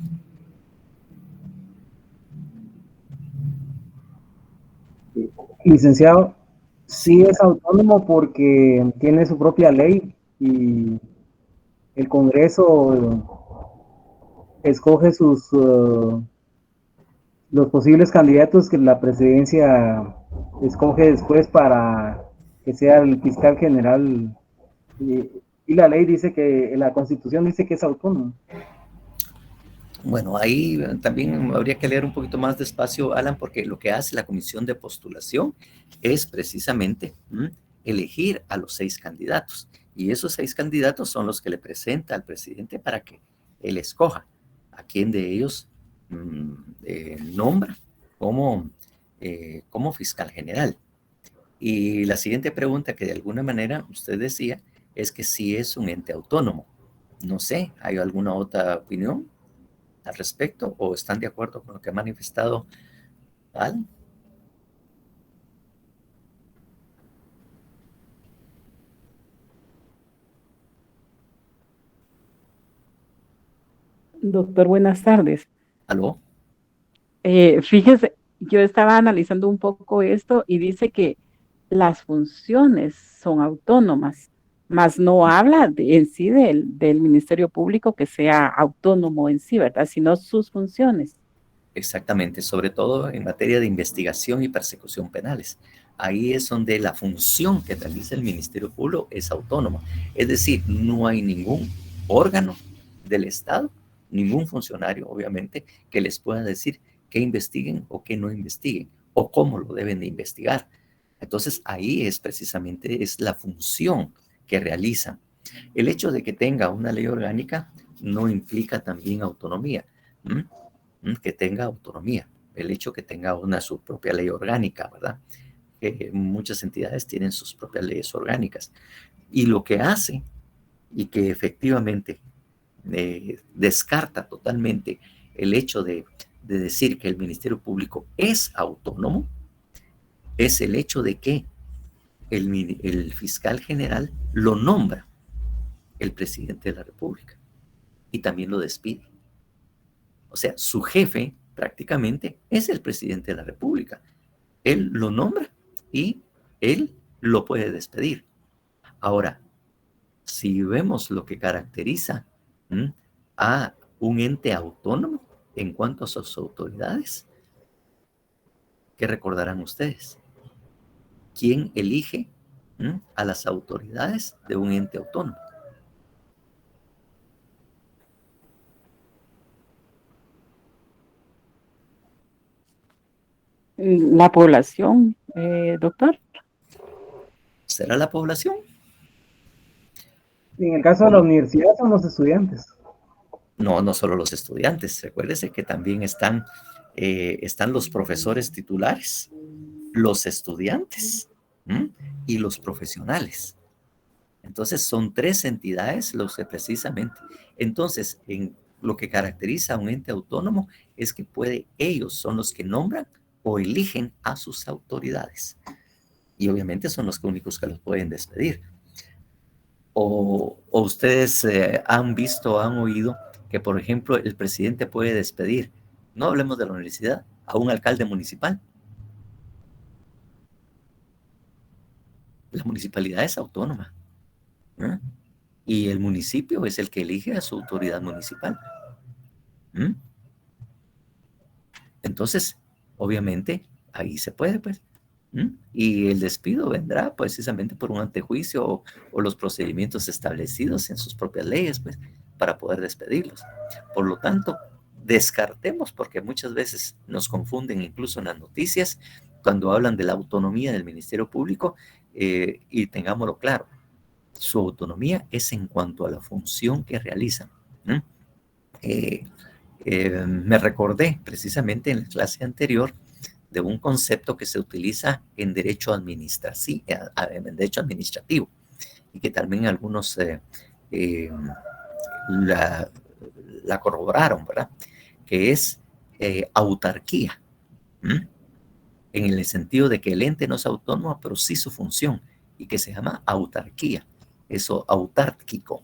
[SPEAKER 6] Licenciado, sí es autónomo porque tiene su propia ley y el Congreso escoge los posibles candidatos que la presidencia escoge después para que sea el fiscal general y la ley dice que, la Constitución dice que es autónomo.
[SPEAKER 3] Bueno, ahí también habría que leer un poquito más despacio, Alan, porque lo que hace la comisión de postulación es precisamente elegir a los 6 candidatos. Y esos 6 candidatos son los que le presenta al presidente para que él escoja a quién de ellos nombra como fiscal general. Y la siguiente pregunta que de alguna manera usted decía es que si es un ente autónomo. No sé, ¿hay alguna otra opinión al respecto o están de acuerdo con lo que ha manifestado Alan?
[SPEAKER 2] Doctor, buenas tardes.
[SPEAKER 3] ¿Aló?
[SPEAKER 2] Fíjese, yo estaba analizando un poco esto y dice que las funciones son autónomas, mas no habla en sí del Ministerio Público que sea autónomo en sí, ¿verdad? Sino sus funciones.
[SPEAKER 3] Exactamente, sobre todo en materia de investigación y persecución penales. Ahí es donde la función que realiza el Ministerio Público es autónoma. Es decir, no hay ningún órgano del Estado, ningún funcionario, obviamente, que les pueda decir qué investiguen o qué no investiguen, o cómo lo deben de investigar. Entonces, ahí es precisamente es la función que realizan. El hecho de que tenga una ley orgánica no implica también autonomía. Que tenga autonomía, el hecho que tenga su propia ley orgánica, ¿verdad? Muchas entidades tienen sus propias leyes orgánicas. Y lo que hace, y que efectivamente descarta totalmente el hecho de decir que el Ministerio Público es autónomo, es el hecho de que el fiscal general lo nombra el presidente de la República y también lo despide. O sea, su jefe prácticamente es el presidente de la República. Él lo nombra y él lo puede despedir. Ahora, si vemos lo que caracteriza a un ente autónomo en cuanto a sus autoridades, ¿qué recordarán ustedes? ¿Quién elige a las autoridades de un ente autónomo?
[SPEAKER 2] La población, doctor.
[SPEAKER 3] ¿Será la población?
[SPEAKER 6] En el caso de la universidad son los estudiantes.
[SPEAKER 3] No, no solo los estudiantes. Recuérdese que también están los profesores titulares, los estudiantes y los profesionales. Entonces, son tres entidades los que precisamente. Entonces, en lo que caracteriza a un ente autónomo es que ellos son los que nombran o eligen a sus autoridades. Y obviamente son los únicos que los pueden despedir. O ustedes han visto, han oído que, por ejemplo, el presidente puede despedir, no hablemos de la universidad, a un alcalde municipal. La municipalidad es autónoma, ¿eh? Y el municipio es el que elige a su autoridad municipal. Entonces, obviamente, ahí se puede, pues. Y el despido vendrá precisamente por un antejuicio o los procedimientos establecidos en sus propias leyes, pues, para poder despedirlos. Por lo tanto, descartemos, porque muchas veces nos confunden incluso en las noticias cuando hablan de la autonomía del Ministerio Público, y tengámoslo claro, su autonomía es en cuanto a la función que realizan. Me recordé precisamente en la clase anterior de un concepto que se utiliza en derecho administrativo y que también algunos la corroboraron, ¿verdad? Que es autarquía, en el sentido de que el ente no es autónomo, pero sí su función, y que se llama autarquía, eso autárquico,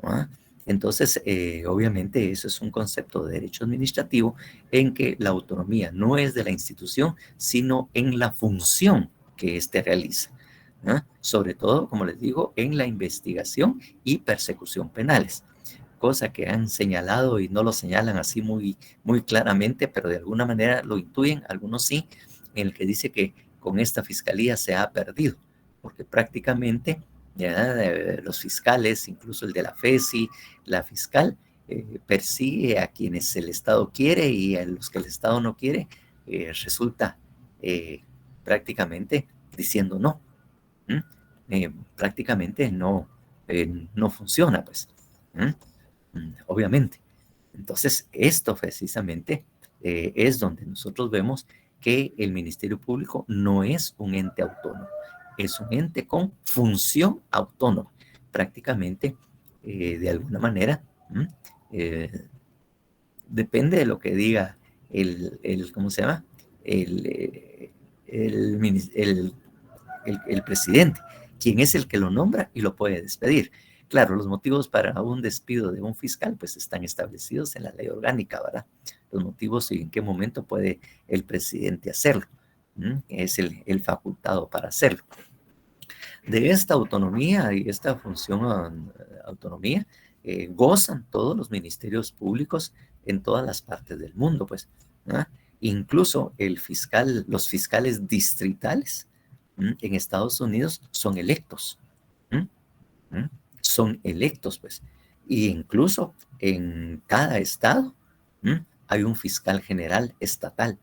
[SPEAKER 3] ¿verdad? Entonces, obviamente, eso es un concepto de derecho administrativo en que la autonomía no es de la institución, sino en la función que éste realiza, ¿no? Sobre todo, como les digo, en la investigación y persecución penales, cosa que han señalado y no lo señalan así muy, muy claramente, pero de alguna manera lo intuyen, algunos sí, en el que dice que con esta fiscalía se ha perdido, porque prácticamente ya los fiscales, incluso el de la FESI, la fiscal, persigue a quienes el Estado quiere y a los que el Estado no quiere, resulta prácticamente diciendo no. Prácticamente no funciona, pues. Obviamente. Entonces, esto precisamente es donde nosotros vemos que el Ministerio Público no es un ente autónomo, es un ente con función autónoma. Prácticamente, de alguna manera, depende de lo que diga ¿cómo se llama? El presidente, quien es el que lo nombra y lo puede despedir. Claro, los motivos para un despido de un fiscal pues están establecidos en la ley orgánica, ¿verdad? Los motivos y en qué momento puede el presidente hacerlo. Es el facultado para hacerlo. De esta autonomía y esta función autonomía gozan todos los ministerios públicos en todas las partes del mundo, pues, ¿verdad? Incluso los fiscales distritales en Estados Unidos son electos. Son electos, pues. Y incluso en cada estado hay un fiscal general estatal.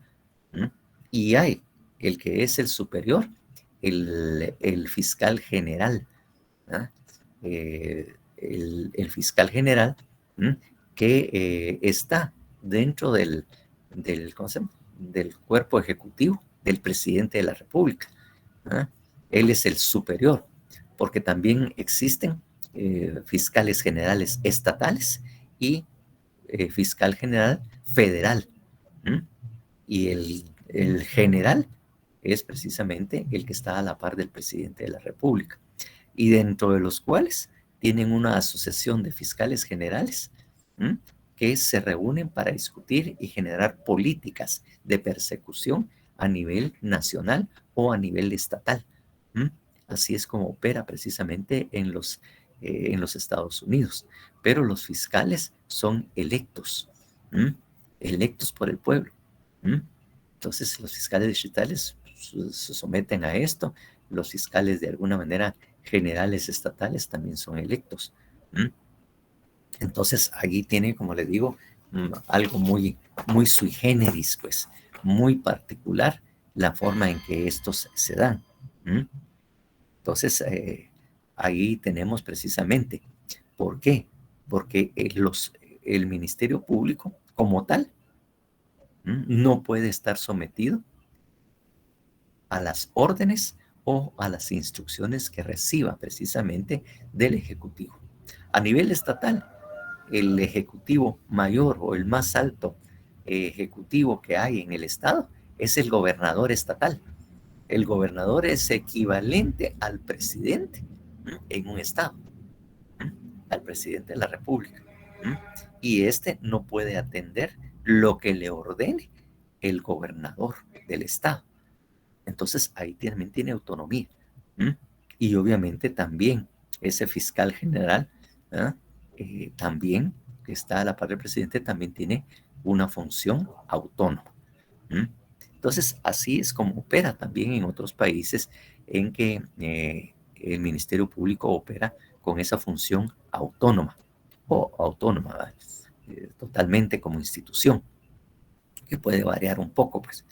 [SPEAKER 3] Y hay el que es el superior, el fiscal general. El fiscal general que está dentro ¿cómo se llama? Del cuerpo ejecutivo del presidente de la República. Él es el superior, porque también existen fiscales generales estatales y fiscal general federal. Y el general es precisamente el que está a la par del presidente de la República, y dentro de los cuales tienen una asociación de fiscales generales que se reúnen para discutir y generar políticas de persecución a nivel nacional o a nivel estatal. Así es como opera precisamente en los Estados Unidos. Pero los fiscales son electos, electos por el pueblo. Entonces los fiscales distritales se someten a esto. Los fiscales de alguna manera generales estatales también son electos. Entonces allí tiene, como le digo, algo muy, muy sui generis, pues, muy particular la forma en que estos se dan. Entonces ahí tenemos precisamente, ¿por qué? Porque el Ministerio Público como tal no puede estar sometido a las órdenes o a las instrucciones que reciba precisamente del Ejecutivo. A nivel estatal, el Ejecutivo mayor o el más alto ejecutivo que hay en el Estado es el gobernador estatal. El gobernador es equivalente al presidente en un Estado, al presidente de la República. Y este no puede atender lo que le ordene el gobernador del Estado. Entonces ahí también tiene autonomía. Y obviamente también ese fiscal general, también que está a la par del presidente, también tiene una función autónoma. Entonces así es como opera también en otros países en que el Ministerio Público opera con esa función autónoma o autónoma, totalmente como institución, que puede variar un poco, pues.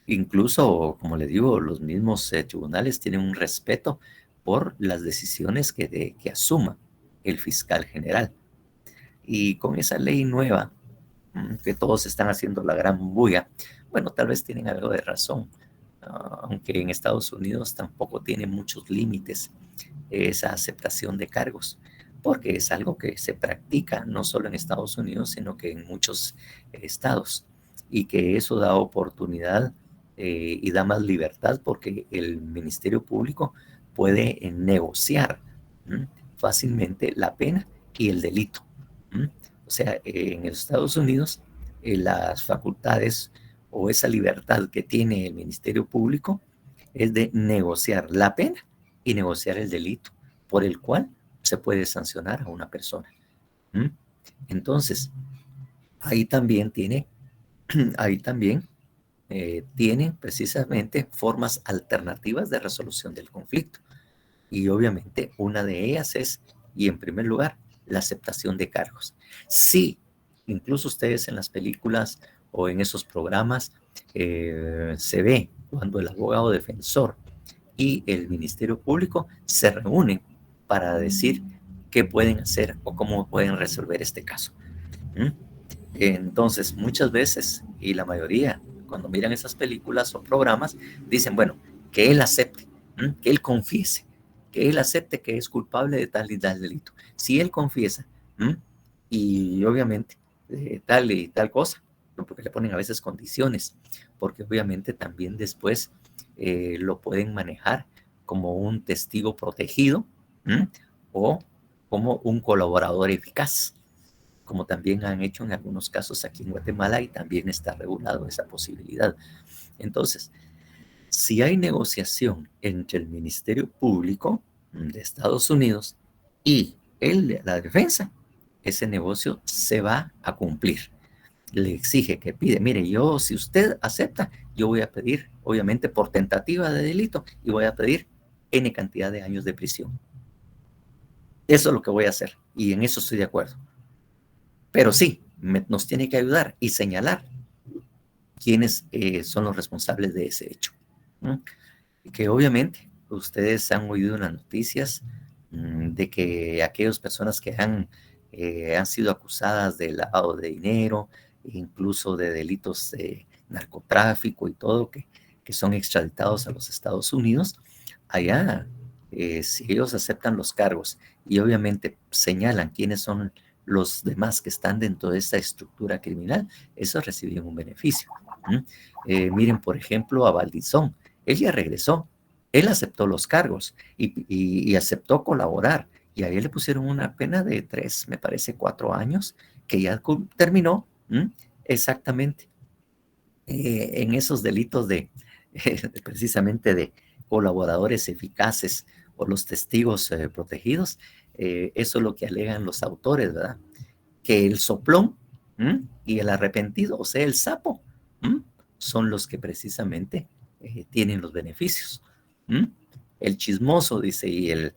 [SPEAKER 3] Incluso, como le digo, los mismos tribunales tienen un respeto por las decisiones que asuma el fiscal general. Y con esa ley nueva, que todos están haciendo la gran bulla, bueno, tal vez tienen algo de razón, aunque en Estados Unidos tampoco tiene muchos límites esa aceptación de cargos, porque es algo que se practica no solo en Estados Unidos, sino que en muchos estados, y que eso da oportunidad y da más libertad, porque el Ministerio Público puede negociar fácilmente la pena y el delito. O sea, en Estados Unidos, las facultades o esa libertad que tiene el Ministerio Público es de negociar la pena y negociar el delito por el cual se puede sancionar a una persona. Entonces, ahí también tienen precisamente formas alternativas de resolución del conflicto. Y obviamente una de ellas es, y en primer lugar, la aceptación de cargos. Sí, incluso ustedes en las películas o en esos programas se ve cuando el abogado defensor y el Ministerio Público se reúnen para decir qué pueden hacer o cómo pueden resolver este caso. Entonces, muchas veces, y la mayoría, cuando miran esas películas o programas, dicen, bueno, que él acepte, que él confiese, que él acepte que es culpable de tal y tal delito. Si él confiesa, y obviamente tal y tal cosa, porque le ponen a veces condiciones, porque obviamente también después lo pueden manejar como un testigo protegido o como un colaborador eficaz, como también han hecho en algunos casos aquí en Guatemala, y también está regulado esa posibilidad. Entonces, si hay negociación entre el Ministerio Público de Estados Unidos y la defensa, ese negocio se va a cumplir. Le exige que pide, mire, si usted acepta, yo voy a pedir, obviamente por tentativa de delito, y voy a pedir N cantidad de años de prisión. Eso es lo que voy a hacer, y en eso estoy de acuerdo. Pero sí, nos tiene que ayudar y señalar quiénes son los responsables de ese hecho. Que obviamente ustedes han oído en las noticias de que aquellas personas que han sido acusadas de lavado de dinero, incluso de delitos de narcotráfico y todo, que son extraditados a los Estados Unidos, allá, si ellos aceptan los cargos y obviamente señalan quiénes son los demás que están dentro de esta estructura criminal, esos reciben un beneficio. Miren, por ejemplo, a Valdizón. Él ya regresó, él aceptó los cargos y aceptó colaborar, y a él le pusieron una pena de 3, me parece 4 años, que ya terminó exactamente en esos delitos precisamente de colaboradores eficaces o los testigos protegidos. Eso es lo que alegan los autores, ¿verdad? Que el soplón y el arrepentido, o sea, el sapo, son los que precisamente tienen los beneficios. El chismoso, dice,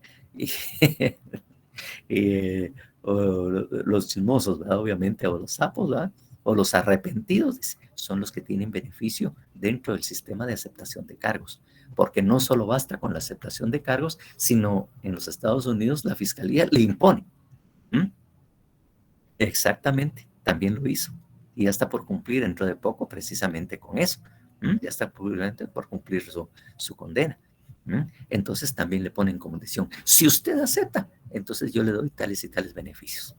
[SPEAKER 3] los chismosos, ¿verdad? Obviamente, o los sapos, ¿verdad? O los arrepentidos, dice, son los que tienen beneficio dentro del sistema de aceptación de cargos. Porque no solo basta con la aceptación de cargos, sino en los Estados Unidos la fiscalía le impone. Exactamente, también lo hizo. Y ya está por cumplir dentro de poco precisamente con eso. Ya está por cumplir su condena. Entonces también le ponen condición. Si usted acepta, entonces yo le doy tales y tales beneficios.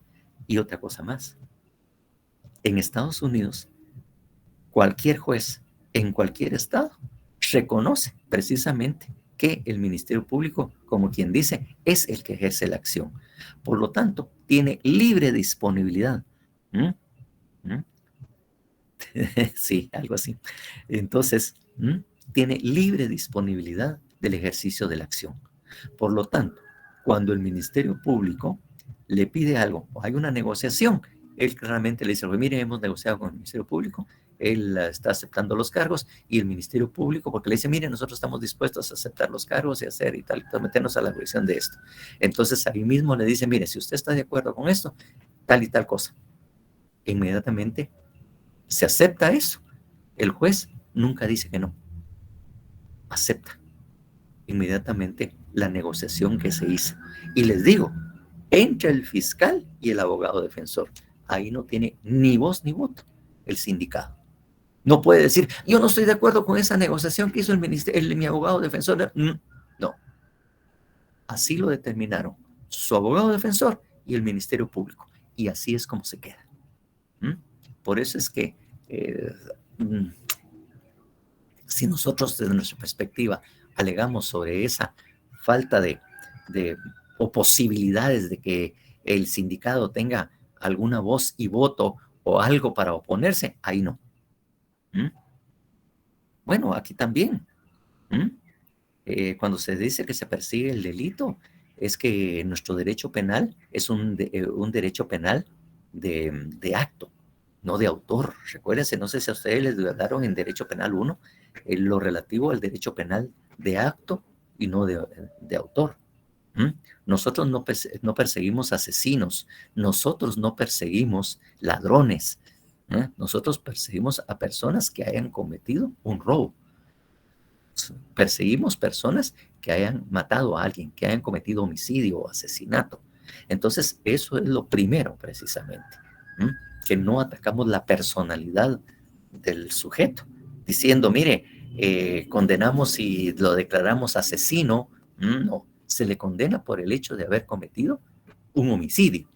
[SPEAKER 3] Y otra cosa más. En Estados Unidos, cualquier juez en cualquier estado reconoce precisamente que el Ministerio Público, como quien dice, es el que ejerce la acción. Por lo tanto, tiene libre disponibilidad. Sí, algo así. Entonces, tiene libre disponibilidad del ejercicio de la acción. Por lo tanto, cuando el Ministerio Público le pide algo o hay una negociación, él claramente le dice, mire, hemos negociado con el Ministerio Público, él está aceptando los cargos, y el Ministerio Público, porque le dice, mire, nosotros estamos dispuestos a aceptar los cargos y hacer y tal, meternos a la revisión de esto. Entonces ahí mismo le dice, mire, si usted está de acuerdo con esto, tal y tal cosa. Inmediatamente se acepta eso. El juez nunca dice que no. Acepta inmediatamente la negociación que se hizo. Y les digo, entre el fiscal y el abogado defensor, ahí no tiene ni voz ni voto el sindicado. No puede decir, yo no estoy de acuerdo con esa negociación que hizo mi abogado defensor. No. Así lo determinaron su abogado defensor y el Ministerio Público. Y así es como se queda. Por eso es que si nosotros desde nuestra perspectiva alegamos sobre esa falta de o posibilidades de que el sindicado tenga alguna voz y voto o algo para oponerse, ahí no. Bueno, aquí también. Cuando se dice que se persigue el delito, es que nuestro derecho penal es un derecho penal de acto, no de autor. Recuérdense, no sé si a ustedes les hablaron en Derecho Penal 1, lo relativo al derecho penal de acto y no de autor. Nosotros no perseguimos asesinos, nosotros no perseguimos ladrones, nosotros perseguimos a personas que hayan cometido un robo. Perseguimos personas que hayan matado a alguien, que hayan cometido homicidio o asesinato. Entonces, eso es lo primero, precisamente, que no atacamos la personalidad del sujeto, diciendo, mire, condenamos y lo declaramos asesino. No, se le condena por el hecho de haber cometido un homicidio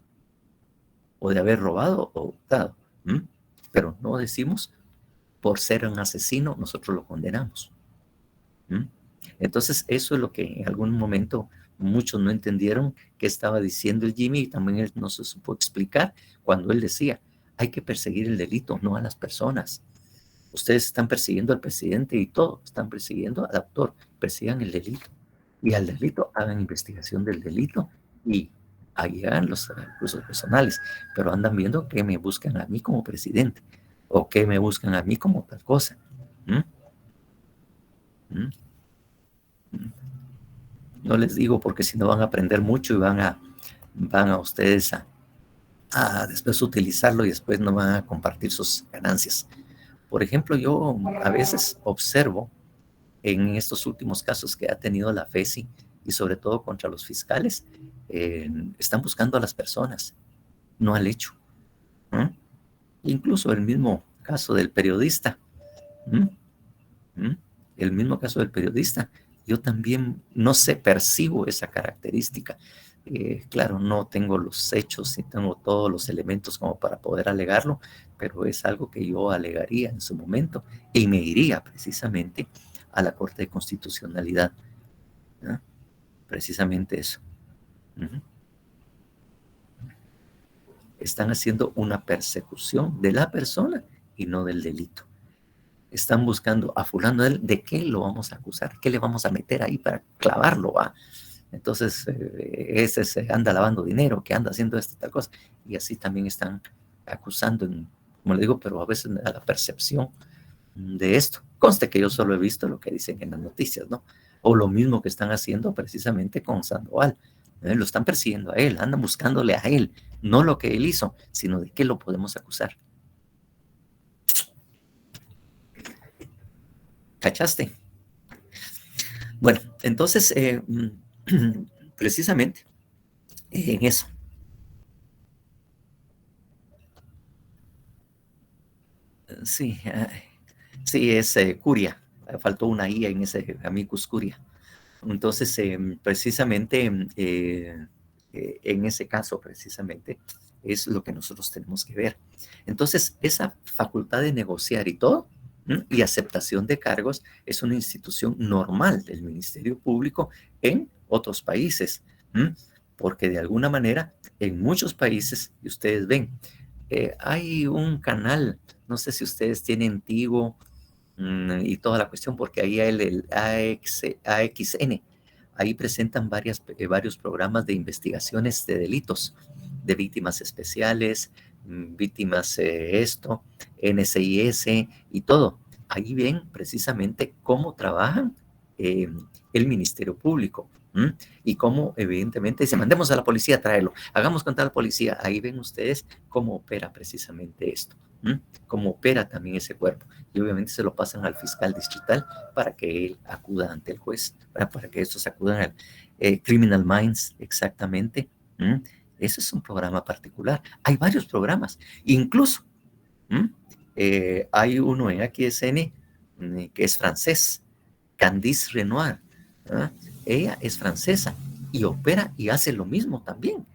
[SPEAKER 3] o de haber robado o hurtado. Pero no decimos, por ser un asesino, nosotros lo condenamos. Entonces, eso es lo que en algún momento Muchos no entendieron qué estaba diciendo el Jimmy y también él no se supo explicar cuando él decía, hay que perseguir el delito, no a las personas. Ustedes están persiguiendo al presidente y todo, están persiguiendo al autor, persigan el delito. Y al delito hagan investigación del delito y ahí hagan los recursos personales, pero andan viendo que me buscan a mí como presidente o que me buscan a mí como tal cosa. No les digo porque si no van a aprender mucho y van a ustedes a después utilizarlo y después no van a compartir sus ganancias. Por ejemplo, yo a veces observo en estos últimos casos que ha tenido la FESI y sobre todo contra los fiscales, están buscando a las personas, no al hecho. Incluso el mismo caso del periodista. El mismo caso del periodista. Yo también, no sé, percibo esa característica. Claro, no tengo los hechos ni tengo todos los elementos como para poder alegarlo, pero es algo que yo alegaría en su momento y me iría precisamente a la Corte de Constitucionalidad. ¿No? Precisamente eso. Están haciendo una persecución de la persona y no del delito. Están buscando a fulano de qué lo vamos a acusar, qué le vamos a meter ahí para clavarlo. Entonces, ese se anda lavando dinero, que anda haciendo esta tal cosa. Y así también están acusando, como le digo, pero a veces a la percepción de esto. Conste que yo solo he visto lo que dicen en las noticias, ¿no? O lo mismo que están haciendo precisamente con Sandoval. Lo están persiguiendo a él, andan buscándole a él, no lo que él hizo, sino de qué lo podemos acusar. ¿Cachaste? Bueno, entonces, precisamente en eso. Sí, sí, es curia. Faltó una I en ese amicus curia. Entonces, precisamente en ese caso, precisamente, es lo que nosotros tenemos que ver. Entonces, esa facultad de negociar y todo, y aceptación de cargos es una institución normal del Ministerio Público en otros países, porque de alguna manera en muchos países, y ustedes ven, hay un canal, no sé si ustedes tienen Tigo y toda la cuestión, porque ahí hay el AXN, ahí presentan varios programas de investigaciones de delitos, de víctimas especiales, víctimas NCIS y todo. Ahí ven precisamente cómo trabajan el Ministerio Público y cómo evidentemente dice, mandemos a la policía a traerlo, hagamos contar a la policía. Ahí ven ustedes cómo opera precisamente esto, cómo opera también ese cuerpo. Y obviamente se lo pasan al fiscal distrital para que él acuda ante el juez, para que estos acudan al Criminal Minds exactamente. Ese es un programa particular. Hay varios programas. Incluso hay uno en AQSN que es francés, Candice Renoir. Ella es francesa y opera y hace lo mismo también.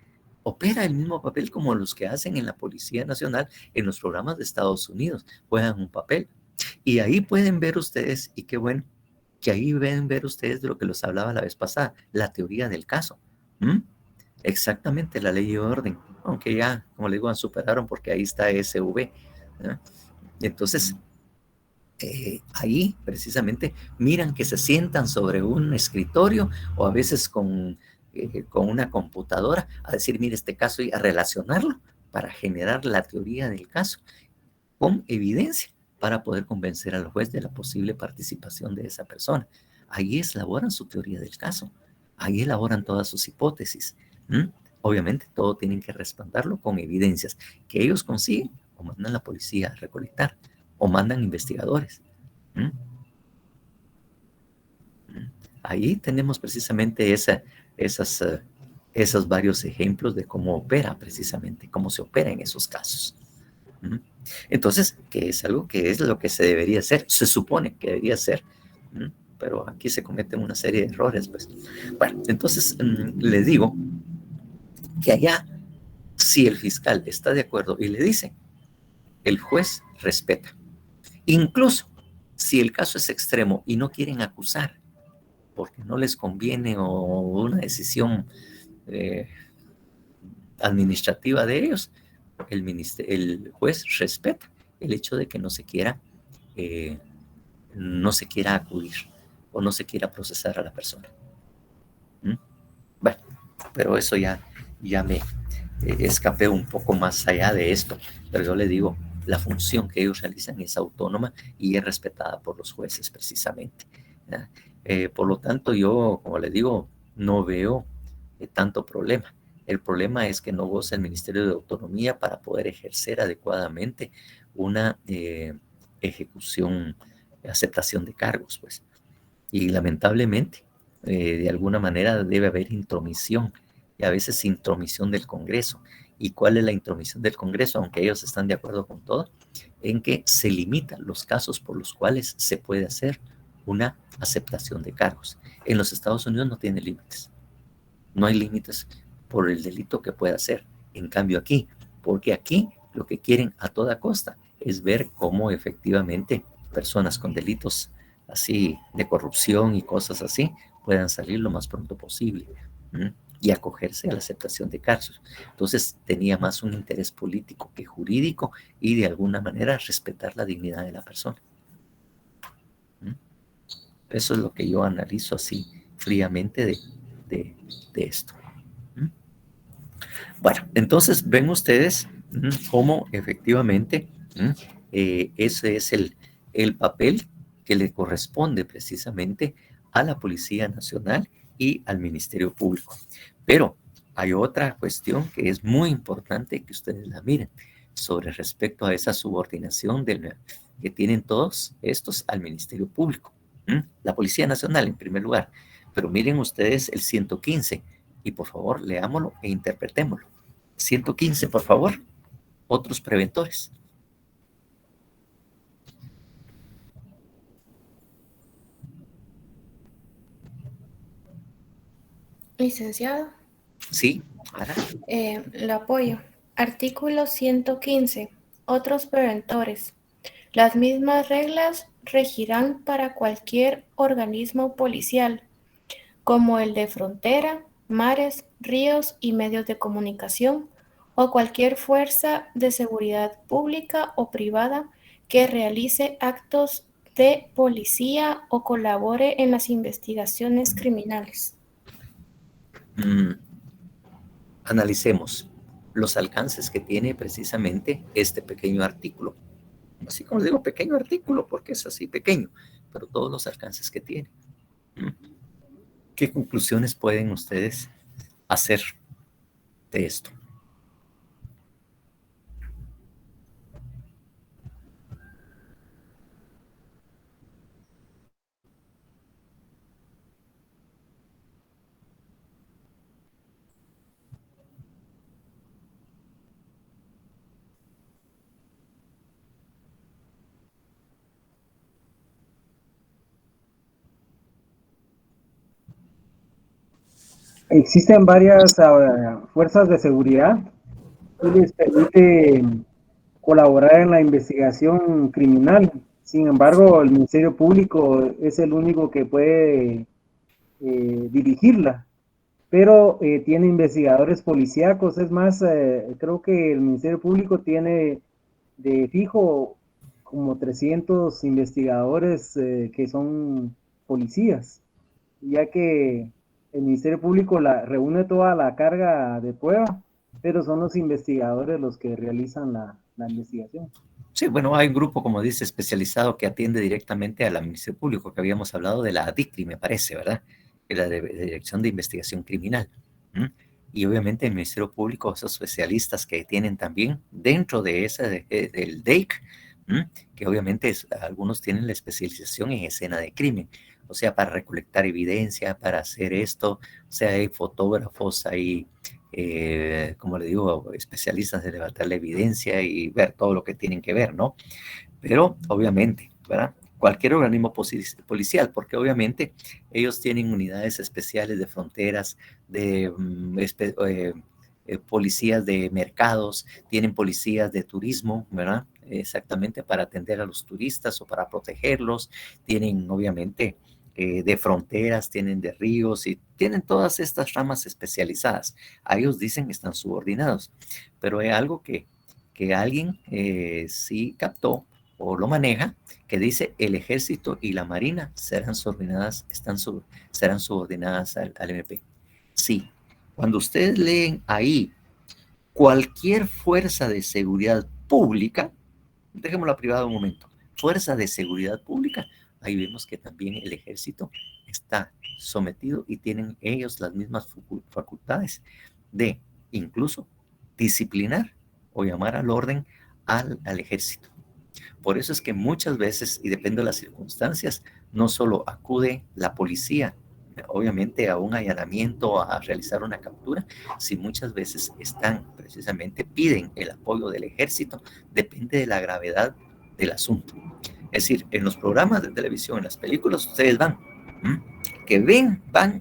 [SPEAKER 3] Opera el mismo papel como los que hacen en la Policía Nacional en los programas de Estados Unidos. Juegan un papel. Y ahí pueden ver ustedes, y qué bueno, que ahí pueden ver ustedes de lo que les hablaba la vez pasada, la teoría del caso. Exactamente, la ley y orden, aunque ya, como le digo, superaron porque ahí está SV. Entonces, ahí precisamente miran que se sientan sobre un escritorio o a veces con una computadora a decir, mire este caso y a relacionarlo para generar la teoría del caso con evidencia para poder convencer al juez de la posible participación de esa persona. Ahí elaboran su teoría del caso, ahí elaboran todas sus hipótesis. Obviamente todo tienen que respaldarlo con evidencias que ellos consiguen o mandan a la policía a recolectar o mandan investigadores. Ahí tenemos precisamente esos varios ejemplos de cómo opera precisamente, cómo se opera en esos casos. Entonces, que es algo que es lo que se debería hacer, se supone que debería ser, pero aquí se cometen una serie de errores, pues. Bueno, entonces les digo que allá, si el fiscal está de acuerdo y le dice, el juez respeta. Incluso si el caso es extremo y no quieren acusar, porque no les conviene o una decisión administrativa de ellos, el juez respeta el hecho de que no se quiera acudir o no se quiera procesar a la persona. Bueno, pero eso ya me escapé un poco más allá de esto, pero yo le digo, la función que ellos realizan es autónoma y es respetada por los jueces precisamente. Por lo tanto, yo, como le digo, no veo tanto problema. El problema es que no goza el Ministerio de Autonomía para poder ejercer adecuadamente una aceptación de cargos, pues. Y lamentablemente, de alguna manera debe haber intromisión, y a veces intromisión del Congreso. ¿Y cuál es la intromisión del Congreso? Aunque ellos están de acuerdo con todo, en que se limitan los casos por los cuales se puede hacer una aceptación de cargos. En los Estados Unidos no tiene límites. No hay límites por el delito que pueda hacer. En cambio aquí, porque aquí lo que quieren a toda costa es ver cómo efectivamente personas con delitos así de corrupción y cosas así puedan salir lo más pronto posible y acogerse a la aceptación de cargos. Entonces tenía más un interés político que jurídico y de alguna manera respetar la dignidad de la persona. Eso es lo que yo analizo así fríamente de esto. Bueno, entonces ven ustedes cómo efectivamente ese es el papel que le corresponde precisamente a la Policía Nacional y al Ministerio Público. Pero hay otra cuestión que es muy importante que ustedes la miren sobre respecto a esa subordinación que tienen todos estos al Ministerio Público. La Policía Nacional en primer lugar, pero miren ustedes el 115 y por favor leámoslo e interpretémoslo. 115, por favor, otros preventores.
[SPEAKER 7] Licenciado.
[SPEAKER 3] Sí, Ara.
[SPEAKER 7] Lo apoyo. Artículo 115. Otros preventores. Las mismas reglas regirán para cualquier organismo policial, como el de frontera, mares, ríos y medios de comunicación, o cualquier fuerza de seguridad pública o privada que realice actos de policía o colabore en las investigaciones criminales.
[SPEAKER 3] Analicemos los alcances que tiene precisamente este pequeño artículo. Así como digo pequeño artículo porque es así pequeño, pero todos los alcances que tiene. ¿Qué conclusiones pueden ustedes hacer de esto?
[SPEAKER 6] Existen varias fuerzas de seguridad que les permite colaborar en la investigación criminal. Sin embargo, el Ministerio Público es el único que puede dirigirla, pero tiene investigadores policíacos. Es más, creo que el Ministerio Público tiene de fijo como 300 investigadores que son policías, ya que el Ministerio Público reúne toda la carga de prueba, pero son los investigadores los que realizan la investigación.
[SPEAKER 3] Sí, bueno, hay un grupo, como dice, especializado que atiende directamente a la Ministerio Público, que habíamos hablado de la ADICRI, me parece, ¿verdad? La Dirección de Investigación Criminal. Y obviamente el Ministerio Público, esos especialistas que tienen también dentro de ese, del DEIC, que obviamente algunos tienen la especialización en escena de crimen, o sea, para recolectar evidencia, para hacer esto, o sea, hay fotógrafos, hay, como le digo, especialistas de levantar la evidencia y ver todo lo que tienen que ver, ¿no? Pero, obviamente, ¿verdad? Cualquier organismo policial, porque obviamente ellos tienen unidades especiales de fronteras, de policías de mercados, tienen policías de turismo, ¿verdad? Exactamente para atender a los turistas o para protegerlos, tienen obviamente de fronteras, tienen de ríos y tienen todas estas ramas especializadas. A ellos dicen que están subordinados, pero hay algo que alguien sí captó o lo maneja, que dice el ejército y la marina serán subordinadas, serán subordinadas al MP. Sí, cuando ustedes leen ahí cualquier fuerza de seguridad pública, dejémosla privada un momento, fuerza de seguridad pública, ahí vemos que también el ejército está sometido y tienen ellos las mismas facultades de incluso disciplinar o llamar al orden al ejército. Por eso es que muchas veces, y depende de las circunstancias, no solo acude la policía, obviamente a un allanamiento, a realizar una captura, si muchas veces piden el apoyo del ejército, depende de la gravedad del asunto. Es decir, en los programas de televisión, en las películas, ustedes van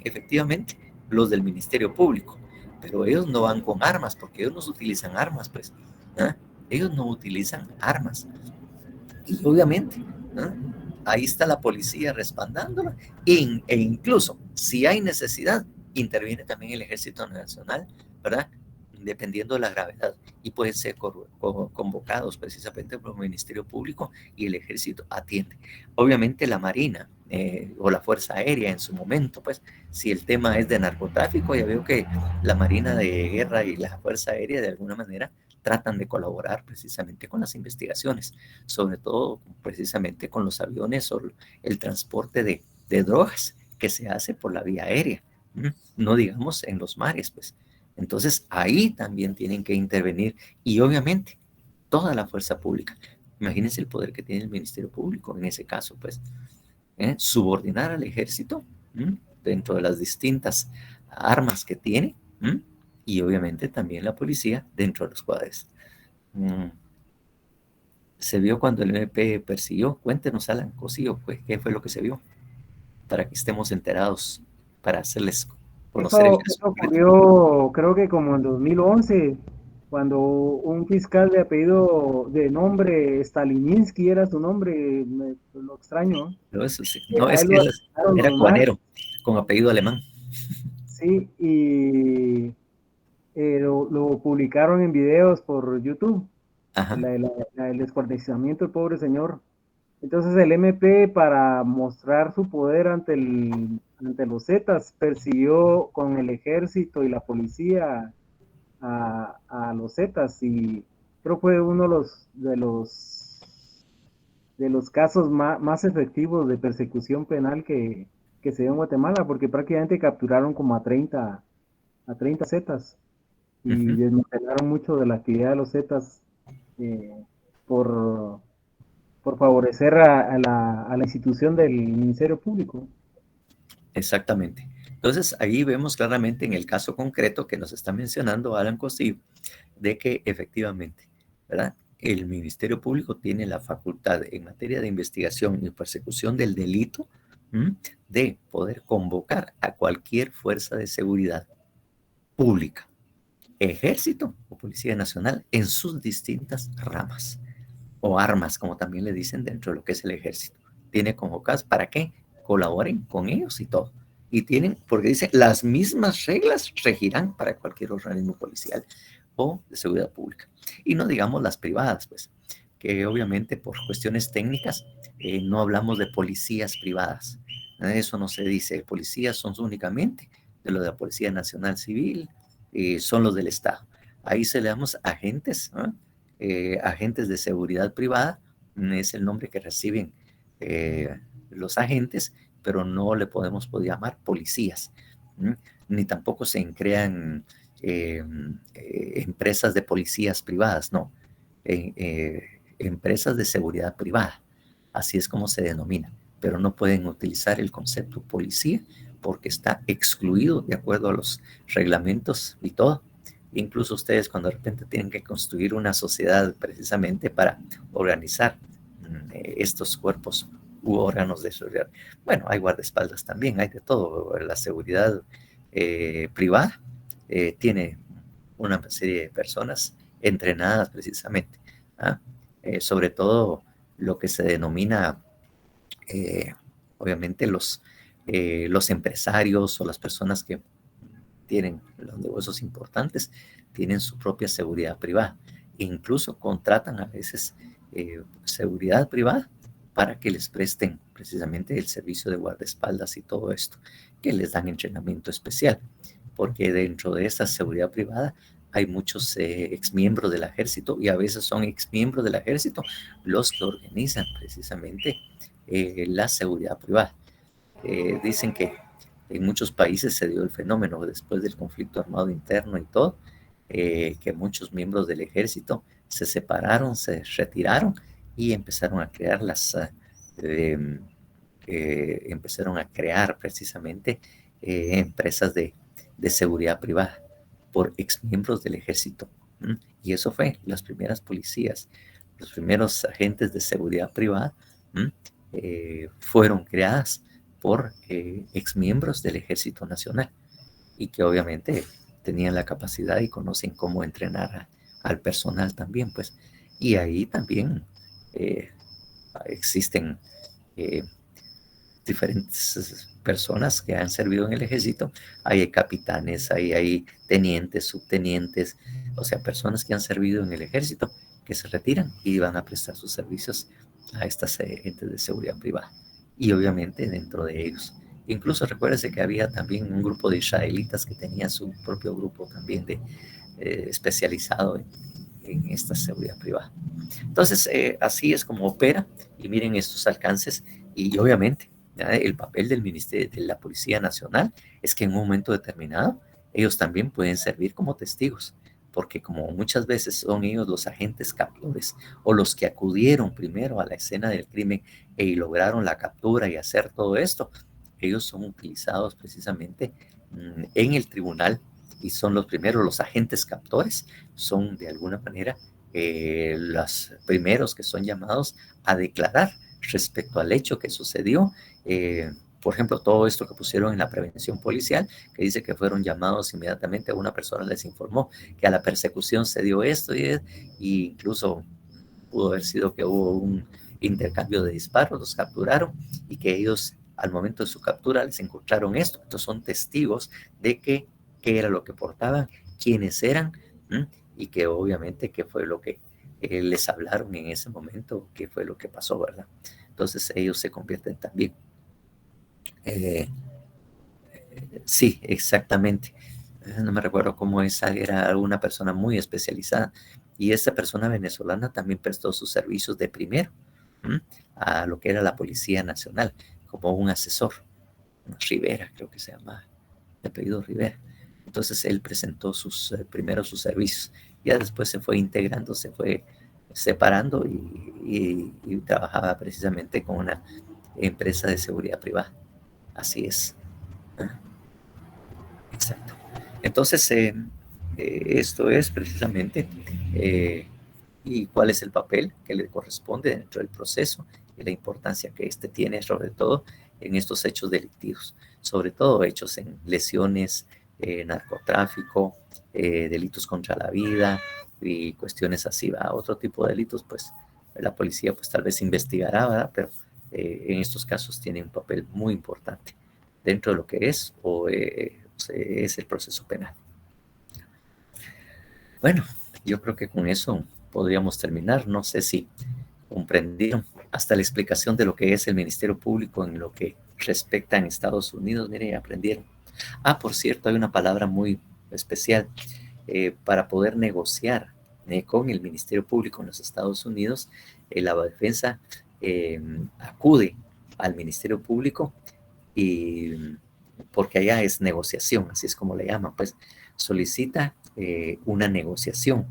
[SPEAKER 3] efectivamente los del Ministerio Público, pero ellos no van con armas, porque ellos no utilizan armas, pues, ¿ah? Ellos no utilizan armas. Y obviamente, ¿no? Ahí está la policía respaldándola e incluso si hay necesidad, interviene también el Ejército Nacional, ¿verdad? Dependiendo de la gravedad, y pueden ser convocados precisamente por el Ministerio Público y el Ejército atiende. Obviamente la Marina o la Fuerza Aérea en su momento, pues si el tema es de narcotráfico, ya veo que la Marina de Guerra y la Fuerza Aérea de alguna manera tratan de colaborar precisamente con las investigaciones, sobre todo precisamente con los aviones o el transporte de drogas que se hace por la vía aérea, no digamos en los mares, pues. Entonces ahí también tienen que intervenir y obviamente toda la fuerza pública. Imagínense el poder que tiene el Ministerio Público en ese caso, pues, subordinar al ejército dentro de las distintas armas que tiene, y obviamente también la policía dentro de los cuadros. Se vio cuando el MP persiguió. Cuéntenos, Alan Cosío, pues, ¿qué fue lo que se vio? Para que estemos enterados, para hacerles conocer el caso.
[SPEAKER 6] Eso ocurrió, creo que como en 2011, cuando un fiscal de nombre Stalininsky era su nombre, lo extraño.
[SPEAKER 3] Pero eso sí, no, es que era cubanero, con apellido alemán.
[SPEAKER 6] Sí, y lo publicaron en videos por YouTube, el descuartizamiento del pobre señor. Entonces el MP, para mostrar su poder ante los Zetas, persiguió con el ejército y la policía a los Zetas, y creo que fue uno de los casos más efectivos de persecución penal que se dio en Guatemala, porque prácticamente capturaron como a 30 Zetas y desmantelaron mucho de la actividad de los Zetas por favorecer a la institución del Ministerio Público.
[SPEAKER 3] Exactamente. Entonces, ahí vemos claramente en el caso concreto que nos está mencionando Alan Cosío, de que efectivamente, ¿verdad? El Ministerio Público tiene la facultad en materia de investigación y persecución del delito de poder convocar a cualquier fuerza de seguridad pública, ejército o Policía Nacional en sus distintas ramas o armas, como también le dicen dentro de lo que es el ejército. Tiene convocadas para que colaboren con ellos y todo. Y tienen, porque dice, las mismas reglas regirán para cualquier organismo policial o de seguridad pública. Y no digamos las privadas, pues, que obviamente por cuestiones técnicas no hablamos de policías privadas. Eso no se dice. Policías son únicamente de lo de la Policía Nacional Civil, son los del Estado. Ahí se le damos agentes, agentes de seguridad privada, es el nombre que reciben los agentes, pero no le podemos llamar policías, ni tampoco se crean empresas de policías privadas, no, empresas de seguridad privada, así es como se denomina, pero no pueden utilizar el concepto policía porque está excluido de acuerdo a los reglamentos y todo. Incluso ustedes cuando de repente tienen que construir una sociedad precisamente para organizar estos cuerpos u órganos de seguridad. Bueno, hay guardaespaldas también, hay de todo. La seguridad privada tiene una serie de personas entrenadas precisamente, sobre todo lo que se denomina, obviamente, los los empresarios o las personas que tienen los negocios importantes tienen su propia seguridad privada. E incluso contratan a veces seguridad privada para que les presten precisamente el servicio de guardaespaldas y todo esto, que les dan entrenamiento especial, porque dentro de esta seguridad privada hay muchos exmiembros del ejército, y a veces son exmiembros del ejército los que organizan precisamente la seguridad privada. Dicen que en muchos países se dio el fenómeno después del conflicto armado interno y todo, que muchos miembros del ejército se separaron, se retiraron y empezaron a crear empezaron a crear precisamente empresas de seguridad privada por exmiembros del ejército. Y eso fue las primeras policías, los primeros agentes de seguridad privada fueron creadas por exmiembros del Ejército Nacional, y que obviamente tenían la capacidad y conocen cómo entrenar al personal también, pues. Y ahí también existen diferentes personas que han servido en el ejército. Hay capitanes, hay tenientes, subtenientes, o sea, personas que han servido en el ejército que se retiran y van a prestar sus servicios a estas entes de seguridad privada. Y obviamente dentro de ellos, incluso recuérdese que había también un grupo de israelitas que tenía su propio grupo también de especializado en esta seguridad privada. Entonces, así es como opera, y miren estos alcances. Y obviamente el papel del Ministerio de la Policía Nacional es que en un momento determinado ellos también pueden servir como testigos, porque como muchas veces son ellos los agentes captores o los que acudieron primero a la escena del crimen y lograron la captura y hacer todo esto, ellos son utilizados precisamente en el tribunal, y son los primeros, los agentes captores, son de alguna manera los primeros que son llamados a declarar respecto al hecho que sucedió. Por ejemplo, todo esto que pusieron en la prevención policial, que dice que fueron llamados inmediatamente, una persona les informó que a la persecución se dio esto, y incluso pudo haber sido que hubo un intercambio de disparos, los capturaron, y que ellos al momento de su captura les encontraron esto. Entonces son testigos de qué era lo que portaban, quiénes eran, y que obviamente qué fue lo que les hablaron en ese momento, qué fue lo que pasó, ¿verdad? Entonces ellos se convierten también. Sí, exactamente. No me recuerdo cómo era una persona muy especializada, y esta persona venezolana también prestó sus servicios de primero a lo que era la Policía Nacional, como un asesor. Rivera, creo que se llama, de apellido Rivera. Entonces él presentó primero sus servicios, ya después se fue integrando, se fue separando, y trabajaba precisamente con una empresa de seguridad privada. Así es. Exacto. Entonces, esto es precisamente y cuál es el papel que le corresponde dentro del proceso, y la importancia que este tiene, sobre todo en estos hechos delictivos, sobre todo hechos en lesiones, narcotráfico, delitos contra la vida y cuestiones así, ¿va? Otro tipo de delitos, pues la policía pues tal vez investigará, ¿verdad? Pero en estos casos tiene un papel muy importante dentro de lo que es es el proceso penal. Bueno, yo creo que con eso podríamos terminar. No sé si comprendieron hasta la explicación de lo que es el Ministerio Público en lo que respecta en Estados Unidos. Miren, aprendieron. Por cierto, hay una palabra muy especial para poder negociar con el Ministerio Público en los Estados Unidos. La defensa acude al Ministerio Público, y porque allá es negociación, así es como le llaman, pues solicita una negociación.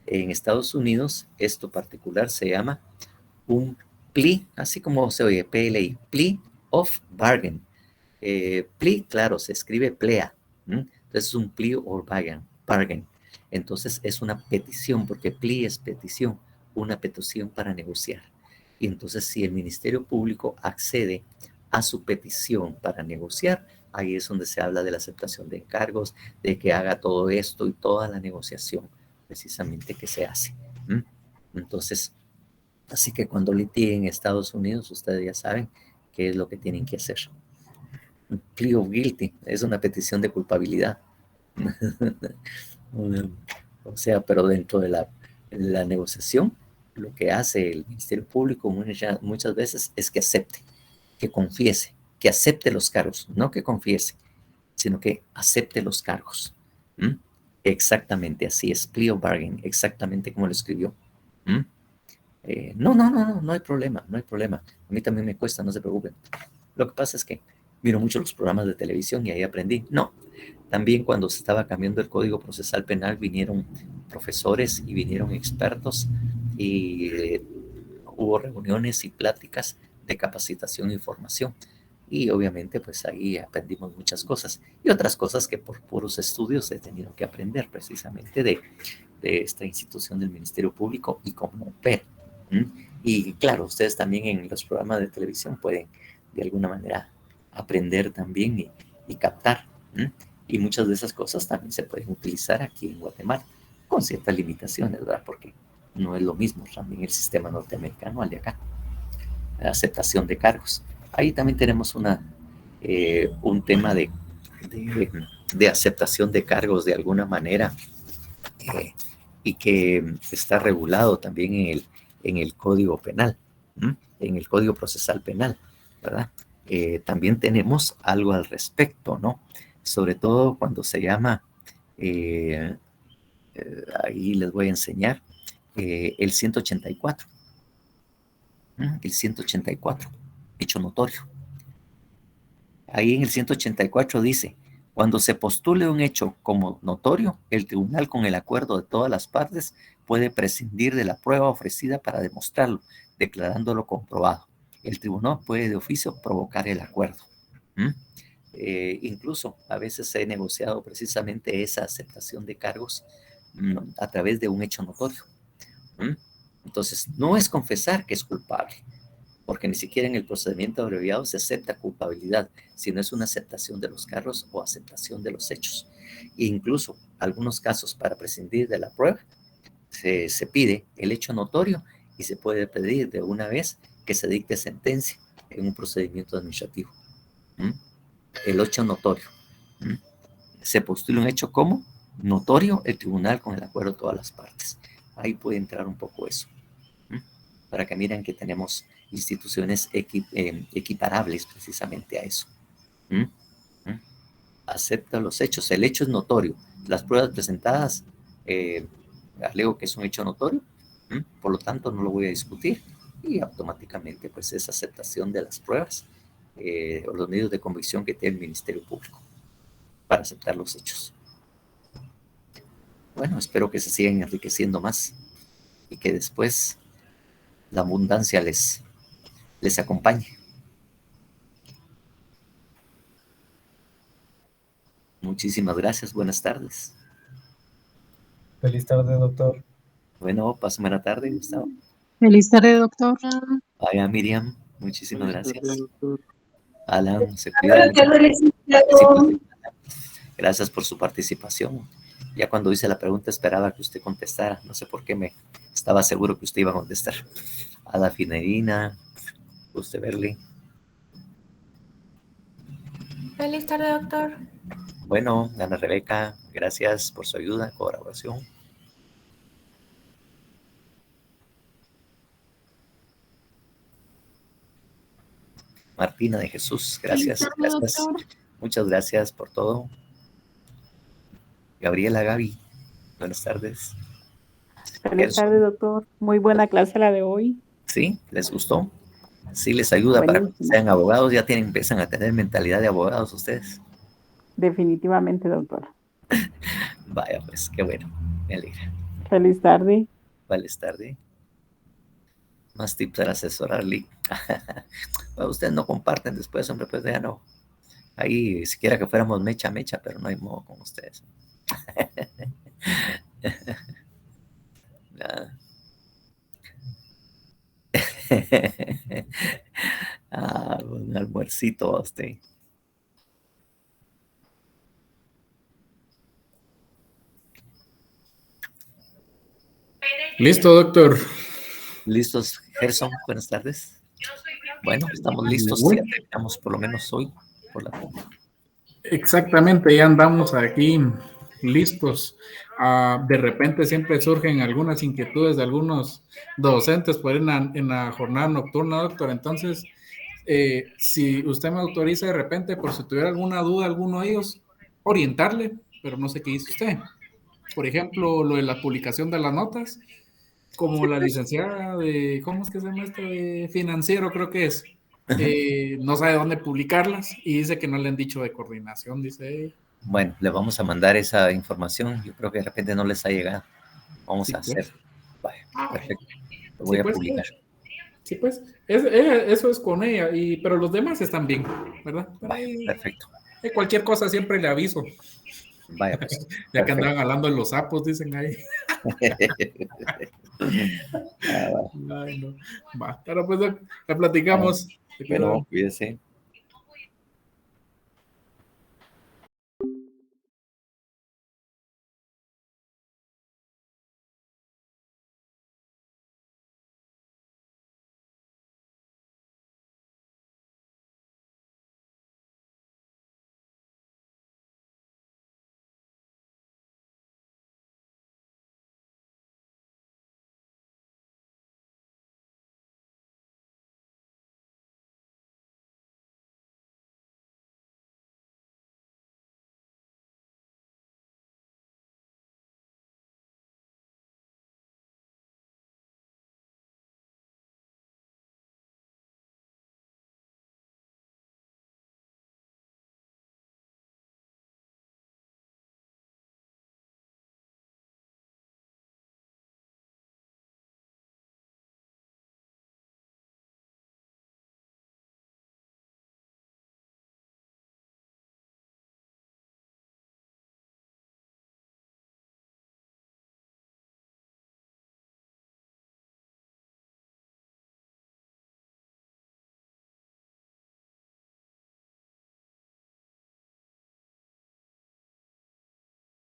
[SPEAKER 3] En Estados Unidos, esto particular se llama un plea, así como se oye, PLI, plea of bargain. Plea, claro, se escribe plea, entonces es un plea or bargain. Entonces es una petición, porque plea es petición, una petición para negociar. Y entonces si el Ministerio Público accede a su petición para negociar, ahí es donde se habla de la aceptación de encargos, de que haga todo esto y toda la negociación precisamente que se hace. Entonces, así que cuando litiguen en Estados Unidos, ustedes ya saben qué es lo que tienen que hacer. plea of guilty, es una petición de culpabilidad. O sea, pero dentro de la negociación, lo que hace el Ministerio Público muchas veces es que acepte, que confiese, que acepte los cargos, no que confiese, sino que acepte los cargos. ¿Mm? Exactamente así es, plea of bargain, exactamente como lo escribió. ¿Mm? No hay problema, no hay problema. A mí también me cuesta, no se preocupen. Lo que pasa es que miro mucho los programas de televisión y ahí aprendí. No, también cuando se estaba cambiando el Código Procesal Penal vinieron profesores y vinieron expertos y hubo reuniones y pláticas de capacitación y formación. Y obviamente pues ahí aprendimos muchas cosas y otras cosas que por puros estudios he tenido que aprender precisamente de esta institución del Ministerio Público y cómo opera. Y claro, ustedes también en los programas de televisión pueden de alguna manera aprender también y captar. Y muchas de esas cosas también se pueden utilizar aquí en Guatemala, con ciertas limitaciones, ¿verdad? Porque no es lo mismo también el sistema norteamericano al de acá. La aceptación de cargos. Ahí también tenemos un tema de aceptación de cargos de alguna manera y que está regulado también en el Código Penal, en el Código Procesal Penal, ¿verdad? También tenemos algo al respecto, ¿no? Sobre todo cuando se llama, ahí les voy a enseñar, el 184. El 184, hecho notorio. Ahí en el 184 dice, cuando se postule un hecho como notorio, el tribunal con el acuerdo de todas las partes puede prescindir de la prueba ofrecida para demostrarlo, declarándolo comprobado. El tribunal puede de oficio provocar el acuerdo. Incluso a veces he negociado precisamente esa aceptación de cargos a través de un hecho notorio. Entonces, no es confesar que es culpable, porque ni siquiera en el procedimiento abreviado se acepta culpabilidad, sino es una aceptación de los cargos o aceptación de los hechos. E incluso, algunos casos para prescindir de la prueba, se pide el hecho notorio y se puede pedir de una vez que se dicte sentencia en un procedimiento administrativo. El hecho notorio. Se postula un hecho como notorio, el tribunal con el acuerdo de todas las partes. Ahí puede entrar un poco eso. Para que miren que tenemos instituciones equiparables precisamente a eso. Acepta los hechos. El hecho es notorio. Las pruebas presentadas, alego que es un hecho notorio, por lo tanto no lo voy a discutir y automáticamente pues es aceptación de las pruebas o los medios de convicción que tiene el Ministerio Público para aceptar los hechos. Bueno, espero que se sigan enriqueciendo más y que después la abundancia les acompañe. Muchísimas gracias, buenas tardes.
[SPEAKER 8] Feliz tarde, doctor.
[SPEAKER 3] Bueno, paso buena tarde, Gustavo.
[SPEAKER 4] Feliz tarde, doctor.
[SPEAKER 3] Vaya, Miriam, muchísimas gracias. Alan, se
[SPEAKER 5] cuida.
[SPEAKER 3] Gracias por su participación. Ya cuando hice la pregunta esperaba que usted contestara. No sé por qué me estaba seguro que usted iba a contestar. Ada Finerina, usted verle.
[SPEAKER 7] Feliz tarde, doctor.
[SPEAKER 3] Bueno, Ana Rebeca, gracias por su ayuda, colaboración. Martina de Jesús, gracias. Gracias. Muchas gracias por todo. Gabriela, Gaby, buenas tardes.
[SPEAKER 2] Buenas tardes, doctor. Muy buena clase la de hoy.
[SPEAKER 3] ¿Sí? ¿Les gustó? Sí, les ayuda para que sean abogados. Ya empiezan a tener mentalidad de abogados ustedes.
[SPEAKER 2] Definitivamente, doctor.
[SPEAKER 3] Vaya, pues, qué bueno. Me alegra.
[SPEAKER 2] Feliz tarde.
[SPEAKER 3] Feliz tarde. Más tips para asesorarle. Bueno, ustedes no comparten después, hombre, pues ya no. Ahí, siquiera que fuéramos mecha, pero no hay modo con ustedes. Un almuercito a usted.
[SPEAKER 1] Listo, doctor.
[SPEAKER 3] ¿Listos, Gerson? Buenas tardes. Bueno, estamos listos. Ya terminamos por lo menos hoy. por la tarde.
[SPEAKER 1] Exactamente, ya andamos aquí listos. De repente siempre surgen algunas inquietudes de algunos docentes por en la jornada nocturna, doctor. Entonces, si usted me autoriza de repente, por si tuviera alguna duda, alguno de ellos, orientarle, pero no sé qué dice usted. Por ejemplo, lo de la publicación de las notas, como la licenciada de, ¿cómo es que se llama esto? De financiero, creo que es. No sabe dónde publicarlas y dice que no le han dicho de coordinación, dice ella.
[SPEAKER 3] Bueno, le vamos a mandar esa información. Yo creo que de repente no les ha llegado. Vamos
[SPEAKER 1] Sí,
[SPEAKER 3] a hacer. Vale, perfecto. Lo voy
[SPEAKER 1] Sí,
[SPEAKER 3] a
[SPEAKER 1] pues,
[SPEAKER 3] publicar.
[SPEAKER 1] sí, pues, eso es con ella, pero los demás están bien, ¿verdad? Pero
[SPEAKER 3] Vale,
[SPEAKER 1] ahí,
[SPEAKER 3] perfecto.
[SPEAKER 1] cualquier cosa siempre le aviso.
[SPEAKER 3] Vaya, pues.
[SPEAKER 1] Ya que
[SPEAKER 3] Perfecto.
[SPEAKER 1] andaban hablando de los sapos, dicen ahí.
[SPEAKER 3] Ah, vale.
[SPEAKER 1] Ay, no. Va, pero pues le platicamos. Se cuida.
[SPEAKER 3] Bueno, cuídese.